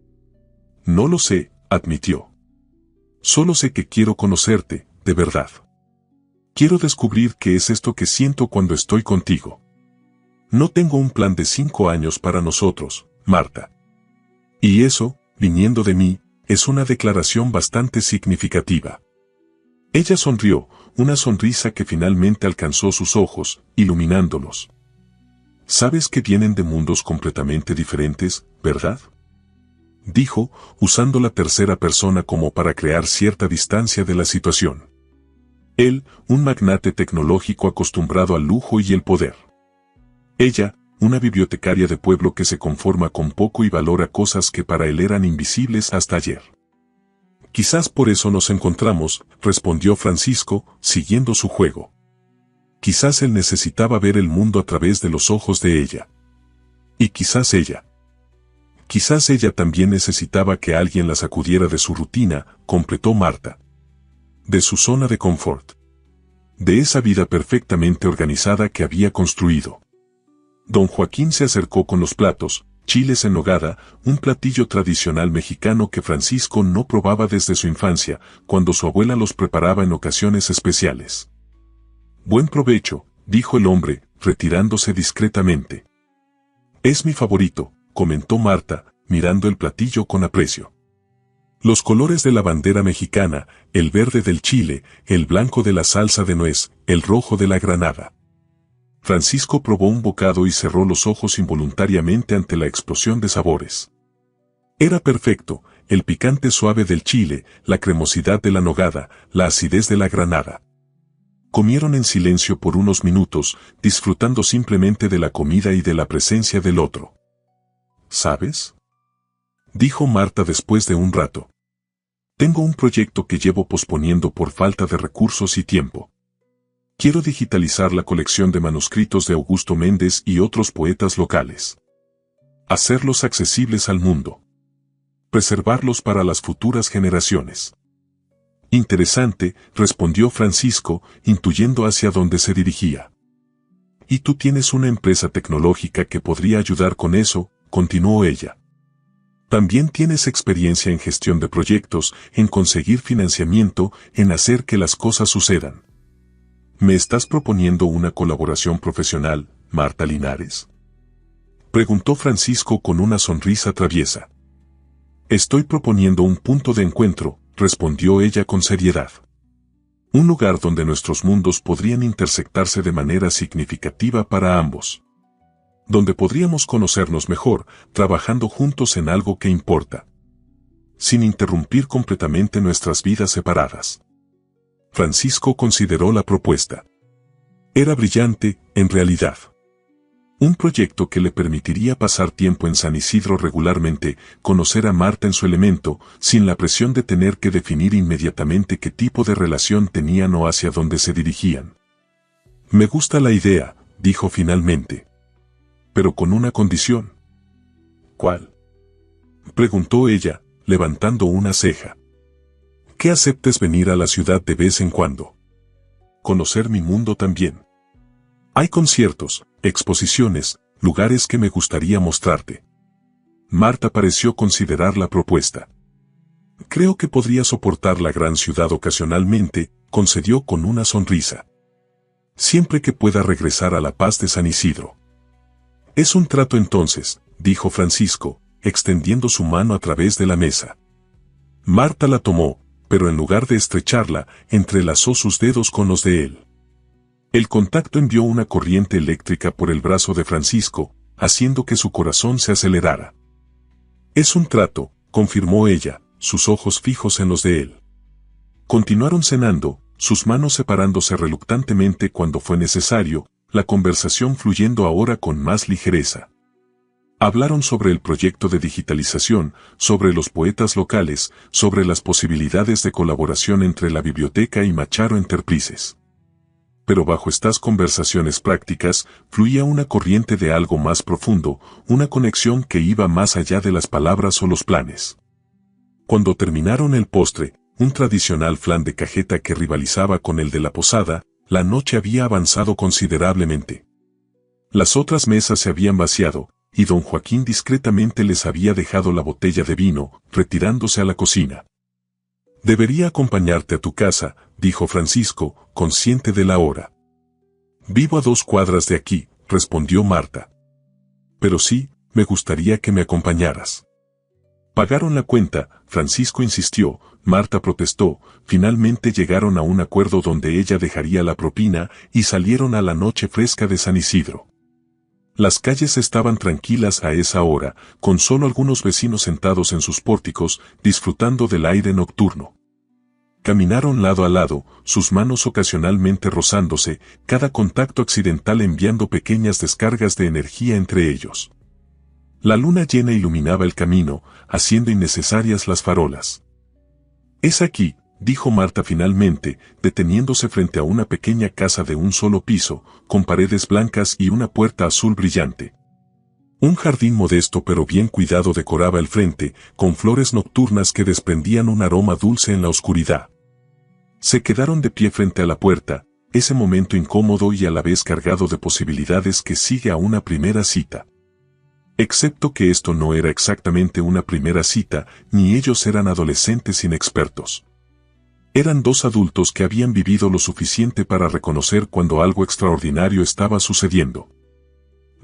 Speaker 1: No lo sé, admitió. Solo sé que quiero conocerte, de verdad. Quiero descubrir qué es esto que siento cuando estoy contigo. No tengo un plan de 5 años para nosotros, Marta. Y eso, viniendo de mí, es una declaración bastante significativa. Ella sonrió, una sonrisa que finalmente alcanzó sus ojos, iluminándolos. Sabes que vienen de mundos completamente diferentes, ¿verdad? Dijo, usando la tercera persona como para crear cierta distancia de la situación. Él, un magnate tecnológico acostumbrado al lujo y el poder. Ella, una bibliotecaria de pueblo que se conforma con poco y valora cosas que para él eran invisibles hasta ayer. Quizás por eso nos encontramos, respondió Francisco, siguiendo su juego. Quizás él necesitaba ver el mundo a través de los ojos de ella. Y quizás ella también necesitaba que alguien la sacudiera de su rutina, completó Marta. De su zona de confort. De esa vida perfectamente organizada que había construido. Don Joaquín se acercó con los platos, chiles en nogada, un platillo tradicional mexicano que Francisco no probaba desde su infancia, cuando su abuela los preparaba en ocasiones especiales. Buen provecho, dijo el hombre, retirándose discretamente. Es mi favorito, comentó Marta, mirando el platillo con aprecio. Los colores de la bandera mexicana, el verde del chile, el blanco de la salsa de nuez, el rojo de la granada. Francisco probó un bocado y cerró los ojos involuntariamente ante la explosión de sabores. Era perfecto, el picante suave del chile, la cremosidad de la nogada, la acidez de la granada. Comieron en silencio por unos minutos, disfrutando simplemente de la comida y de la presencia del otro. ¿Sabes? Dijo Marta después de un rato. Tengo un proyecto que llevo posponiendo por falta de recursos y tiempo. Quiero digitalizar la colección de manuscritos de Augusto Méndez y otros poetas locales. Hacerlos accesibles al mundo. Preservarlos para las futuras generaciones. Interesante, respondió Francisco, intuyendo hacia dónde se dirigía. Y tú tienes una empresa tecnológica que podría ayudar con eso, continuó ella. También tienes experiencia en gestión de proyectos, en conseguir financiamiento, en hacer que las cosas sucedan. ¿Me estás proponiendo una colaboración profesional, Marta Linares? Preguntó Francisco con una sonrisa traviesa. Estoy proponiendo un punto de encuentro, respondió ella con seriedad. Un lugar donde nuestros mundos podrían intersectarse de manera significativa para ambos. Donde podríamos conocernos mejor, trabajando juntos en algo que importa. Sin interrumpir completamente nuestras vidas separadas. Francisco consideró la propuesta. Era brillante, en realidad. Un proyecto que le permitiría pasar tiempo en San Isidro regularmente, conocer a Marta en su elemento, sin la presión de tener que definir inmediatamente qué tipo de relación tenían o hacia dónde se dirigían. Me gusta la idea, dijo finalmente. Pero con una condición. ¿Cuál? Preguntó ella, levantando una ceja. Que aceptes venir a la ciudad de vez en cuando. Conocer mi mundo también. Hay conciertos, exposiciones, lugares que me gustaría mostrarte. Marta pareció considerar la propuesta. Creo que podría soportar la gran ciudad ocasionalmente, concedió con una sonrisa. Siempre que pueda regresar a la paz de San Isidro. Es un trato entonces, dijo Francisco, extendiendo su mano a través de la mesa. Marta la tomó, pero en lugar de estrecharla, entrelazó sus dedos con los de él. El contacto envió una corriente eléctrica por el brazo de Francisco, haciendo que su corazón se acelerara. Es un trato, confirmó ella, sus ojos fijos en los de él. Continuaron cenando, sus manos separándose reluctantemente cuando fue necesario, la conversación fluyendo ahora con más ligereza. Hablaron sobre el proyecto de digitalización, sobre los poetas locales, sobre las posibilidades de colaboración entre la biblioteca y Macharo Enterprises. Pero bajo estas conversaciones prácticas, fluía una corriente de algo más profundo, una conexión que iba más allá de las palabras o los planes. Cuando terminaron el postre, un tradicional flan de cajeta que rivalizaba con el de la posada, la noche había avanzado considerablemente. Las otras mesas se habían vaciado, y don Joaquín discretamente les había dejado la botella de vino, retirándose a la cocina. Debería acompañarte a tu casa, dijo Francisco, consciente de la hora. Vivo a 2 cuadras de aquí, respondió Marta. Pero sí, me gustaría que me acompañaras. Pagaron la cuenta, Francisco insistió, Marta protestó, finalmente llegaron a un acuerdo donde ella dejaría la propina y salieron a la noche fresca de San Isidro. Las calles estaban tranquilas a esa hora, con solo algunos vecinos sentados en sus pórticos, disfrutando del aire nocturno. Caminaron lado a lado, sus manos ocasionalmente rozándose, cada contacto accidental enviando pequeñas descargas de energía entre ellos. La luna llena iluminaba el camino, haciendo innecesarias las farolas. Es aquí, dijo Marta finalmente, deteniéndose frente a una pequeña casa de un solo piso, con paredes blancas y una puerta azul brillante. Un jardín modesto pero bien cuidado decoraba el frente, con flores nocturnas que desprendían un aroma dulce en la oscuridad. Se quedaron de pie frente a la puerta, ese momento incómodo y a la vez cargado de posibilidades que sigue a una primera cita. Excepto que esto no era exactamente una primera cita, ni ellos eran adolescentes inexpertos. Eran 2 adultos que habían vivido lo suficiente para reconocer cuando algo extraordinario estaba sucediendo.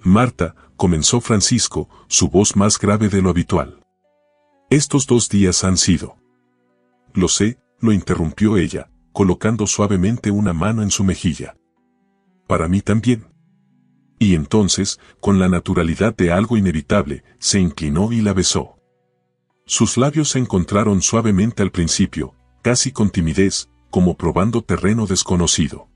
Speaker 1: Marta, comenzó Francisco, su voz más grave de lo habitual. Estos 2 días han sido. Lo sé, lo interrumpió ella, colocando suavemente una mano en su mejilla. Para mí también. Y entonces, con la naturalidad de algo inevitable, se inclinó y la besó. Sus labios se encontraron suavemente al principio, casi con timidez, como probando terreno desconocido.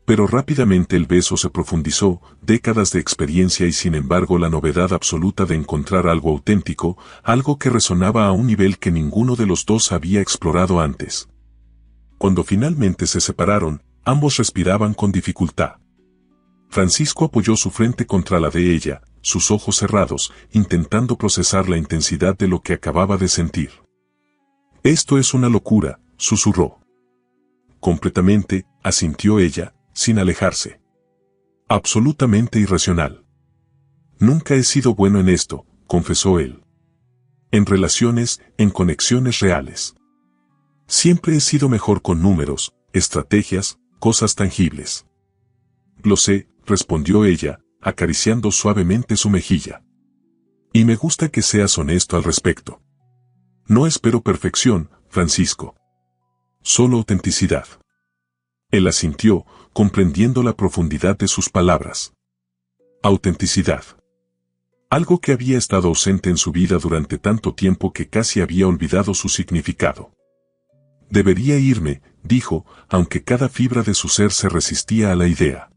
Speaker 1: Pero rápidamente el beso se profundizó, décadas de experiencia y sin embargo la novedad absoluta de encontrar algo auténtico, algo que resonaba a un nivel que ninguno de los 2 había explorado antes. Cuando finalmente se separaron, ambos respiraban con dificultad. Francisco apoyó su frente contra la de ella, sus ojos cerrados, intentando procesar la intensidad de lo que acababa de sentir. Esto es una locura, susurró. Completamente, asintió ella, sin alejarse. Absolutamente irracional. Nunca he sido bueno en esto, confesó él. En relaciones, en conexiones reales. Siempre he sido mejor con números, estrategias, cosas tangibles. Lo sé, respondió ella, acariciando suavemente su mejilla. Y me gusta que seas honesto al respecto. No espero perfección, Francisco. Solo autenticidad. Él asintió, comprendiendo la profundidad de sus palabras. Autenticidad. Algo que había estado ausente en su vida durante tanto tiempo que casi había olvidado su significado. Debería irme, dijo, aunque cada fibra de su ser se resistía a la idea.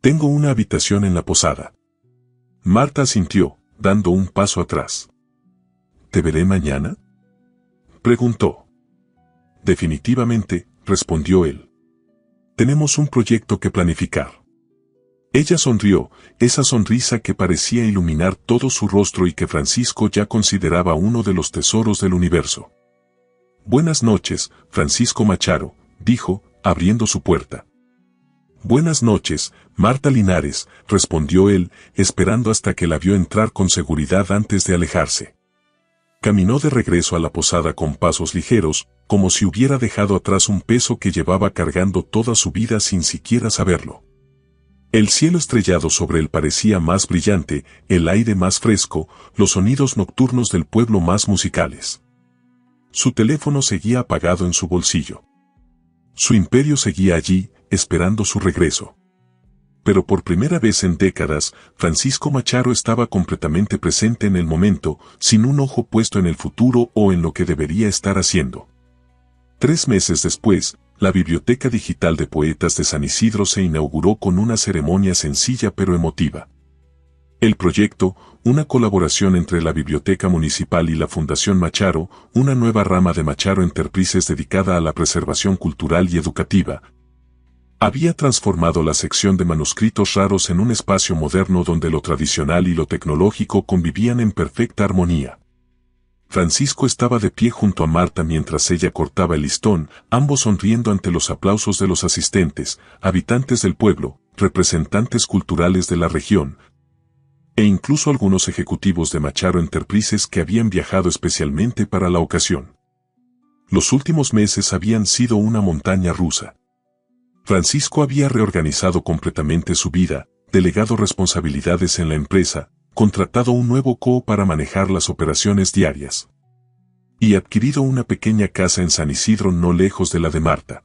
Speaker 1: Tengo una habitación en la posada. Marta asintió, dando un paso atrás. ¿Te veré mañana?, preguntó. Definitivamente, respondió él. Tenemos un proyecto que planificar. Ella sonrió, esa sonrisa que parecía iluminar todo su rostro y que Francisco ya consideraba uno de los tesoros del universo. Buenas noches, Francisco Macharo, dijo, abriendo su puerta. Buenas noches, Marta Linares, respondió él, esperando hasta que la vio entrar con seguridad antes de alejarse. Caminó de regreso a la posada con pasos ligeros, como si hubiera dejado atrás un peso que llevaba cargando toda su vida sin siquiera saberlo. El cielo estrellado sobre él parecía más brillante, el aire más fresco, los sonidos nocturnos del pueblo más musicales. Su teléfono seguía apagado en su bolsillo. Su imperio seguía allí, esperando su regreso. Pero por primera vez en décadas, Francisco Macharo estaba completamente presente en el momento, sin un ojo puesto en el futuro o en lo que debería estar haciendo. 3 meses después, la Biblioteca Digital de Poetas de San Isidro se inauguró con una ceremonia sencilla pero emotiva. El proyecto, una colaboración entre la Biblioteca Municipal y la Fundación Macharo, una nueva rama de Macharo Enterprises dedicada a la preservación cultural y educativa, había transformado la sección de manuscritos raros en un espacio moderno donde lo tradicional y lo tecnológico convivían en perfecta armonía. Francisco estaba de pie junto a Marta mientras ella cortaba el listón, ambos sonriendo ante los aplausos de los asistentes, habitantes del pueblo, representantes culturales de la región, e incluso algunos ejecutivos de Macharo Enterprises que habían viajado especialmente para la ocasión. Los últimos meses habían sido una montaña rusa. Francisco había reorganizado completamente su vida, delegado responsabilidades en la empresa, contratado un nuevo CO para manejar las operaciones diarias y adquirido una pequeña casa en San Isidro no lejos de la de Marta.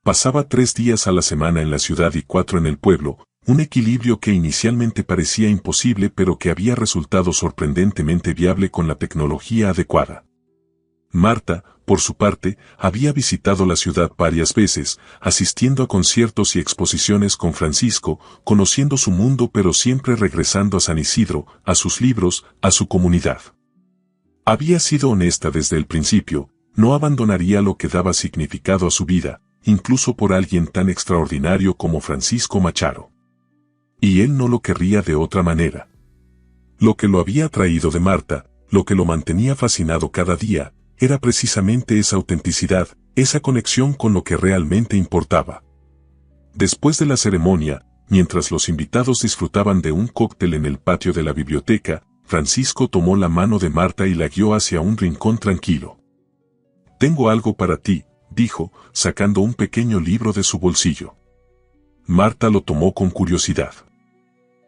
Speaker 1: Pasaba 3 días a la semana en la ciudad y 4 en el pueblo, un equilibrio que inicialmente parecía imposible pero que había resultado sorprendentemente viable con la tecnología adecuada. Marta, por su parte, había visitado la ciudad varias veces, asistiendo a conciertos y exposiciones con Francisco, conociendo su mundo pero siempre regresando a San Isidro, a sus libros, a su comunidad. Había sido honesta desde el principio, no abandonaría lo que daba significado a su vida, incluso por alguien tan extraordinario como Francisco Macharo. Y él no lo querría de otra manera. Lo que lo había atraído de Marta, lo que lo mantenía fascinado cada día, era precisamente esa autenticidad, esa conexión con lo que realmente importaba. Después de la ceremonia, mientras los invitados disfrutaban de un cóctel en el patio de la biblioteca, Francisco tomó la mano de Marta y la guió hacia un rincón tranquilo. «Tengo algo para ti», dijo, sacando un pequeño libro de su bolsillo. Marta lo tomó con curiosidad.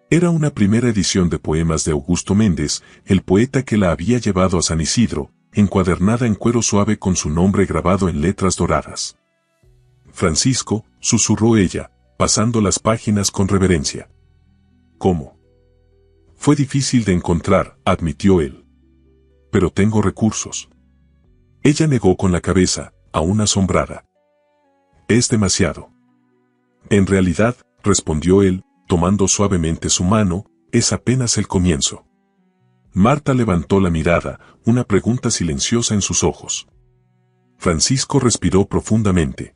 Speaker 1: Era una primera edición de poemas de Augusto Méndez, el poeta que la había llevado a San Isidro, encuadernada en cuero suave con su nombre grabado en letras doradas. «Francisco», susurró ella, pasando las páginas con reverencia. «¿Cómo?» «Fue difícil de encontrar», admitió él. «Pero tengo recursos». Ella negó con la cabeza, aún asombrada. «Es demasiado». «En realidad», respondió él, tomando suavemente su mano, «es apenas el comienzo». Marta levantó la mirada, una pregunta silenciosa en sus ojos. Francisco respiró profundamente.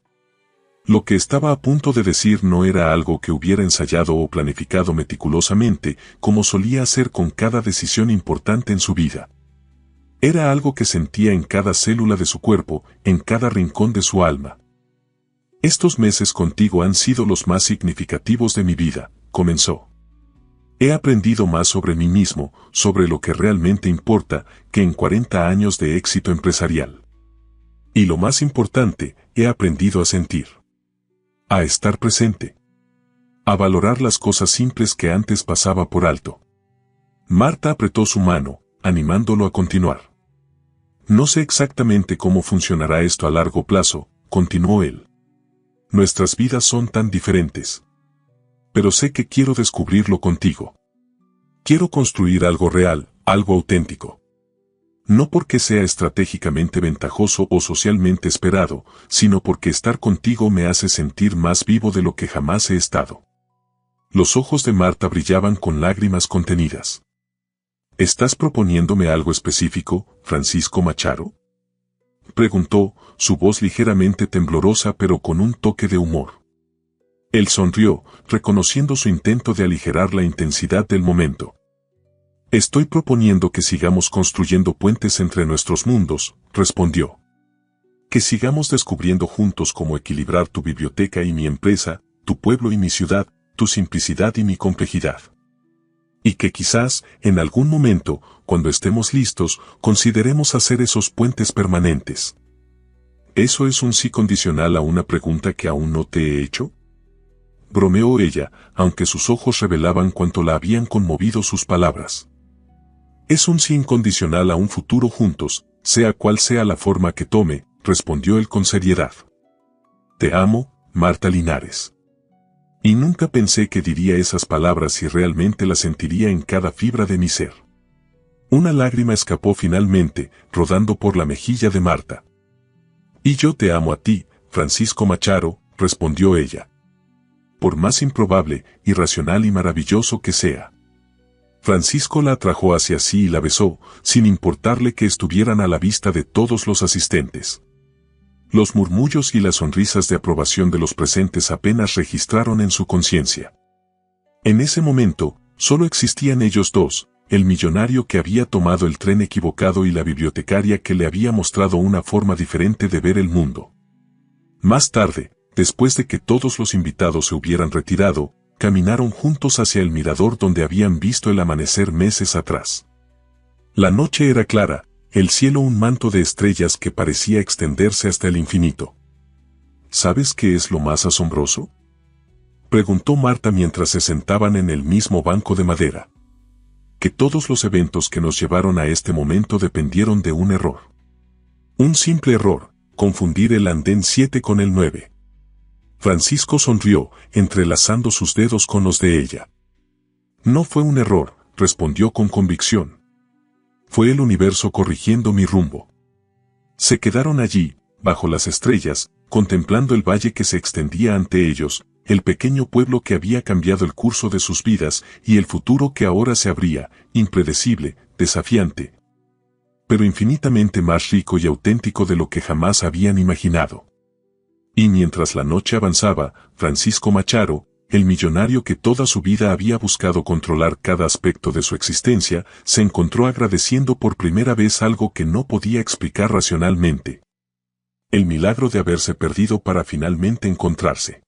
Speaker 1: Lo que estaba a punto de decir no era algo que hubiera ensayado o planificado meticulosamente, como solía hacer con cada decisión importante en su vida. Era algo que sentía en cada célula de su cuerpo, en cada rincón de su alma. «Estos meses contigo han sido los más significativos de mi vida», comenzó. «He aprendido más sobre mí mismo, sobre lo que realmente importa, que en 40 años de éxito empresarial. Y lo más importante, he aprendido a sentir. A estar presente. A valorar las cosas simples que antes pasaba por alto». Marta apretó su mano, animándolo a continuar. «No sé exactamente cómo funcionará esto a largo plazo», continuó él. «Nuestras vidas son tan diferentes. Pero sé que quiero descubrirlo contigo. Quiero construir algo real, algo auténtico. No porque sea estratégicamente ventajoso o socialmente esperado, sino porque estar contigo me hace sentir más vivo de lo que jamás he estado. Los ojos de Marta brillaban con lágrimas contenidas. ¿Estás proponiéndome algo específico, Francisco Macharo?, preguntó, su voz ligeramente temblorosa pero con un toque de humor. Él sonrió, reconociendo su intento de aligerar la intensidad del momento. Estoy proponiendo que sigamos construyendo puentes entre nuestros mundos, respondió. Que sigamos descubriendo juntos cómo equilibrar tu biblioteca y mi empresa, tu pueblo y mi ciudad, tu simplicidad y mi complejidad. Y que quizás, en algún momento, cuando estemos listos, consideremos hacer esos puentes permanentes. ¿Eso es un sí condicional a una pregunta que aún no te he hecho?, bromeó ella, aunque sus ojos revelaban cuánto la habían conmovido sus palabras. Es un sí incondicional a un futuro juntos, sea cual sea la forma que tome, respondió él con seriedad. Te amo, Marta Linares. Y nunca pensé que diría esas palabras y realmente las sentiría en cada fibra de mi ser. Una lágrima escapó finalmente, rodando por la mejilla de Marta. Y yo te amo a ti, Francisco Macharo, respondió ella. Por más improbable, irracional y maravilloso que sea. Francisco la atrajo hacia sí y la besó, sin importarle que estuvieran a la vista de todos los asistentes. Los murmullos y las sonrisas de aprobación de los presentes apenas registraron en su conciencia. En ese momento, solo existían ellos dos, el millonario que había tomado el tren equivocado y la bibliotecaria que le había mostrado una forma diferente de ver el mundo. Más tarde, después de que todos los invitados se hubieran retirado, caminaron juntos hacia el mirador donde habían visto el amanecer meses atrás. La noche era clara, el cielo un manto de estrellas que parecía extenderse hasta el infinito. ¿Sabes qué es lo más asombroso?, preguntó Marta mientras se sentaban en el mismo banco de madera. Que todos los eventos que nos llevaron a este momento dependieron de un error. Un simple error, confundir el andén 7 con el 9. Francisco sonrió, entrelazando sus dedos con los de ella. No fue un error, respondió con convicción. Fue el universo corrigiendo mi rumbo. Se quedaron allí, bajo las estrellas, contemplando el valle que se extendía ante ellos, el pequeño pueblo que había cambiado el curso de sus vidas y el futuro que ahora se abría, impredecible, desafiante, pero infinitamente más rico y auténtico de lo que jamás habían imaginado. Y mientras la noche avanzaba, Francisco Macharo, el millonario que toda su vida había buscado controlar cada aspecto de su existencia, se encontró agradeciendo por primera vez algo que no podía explicar racionalmente. El milagro de haberse perdido para finalmente encontrarse.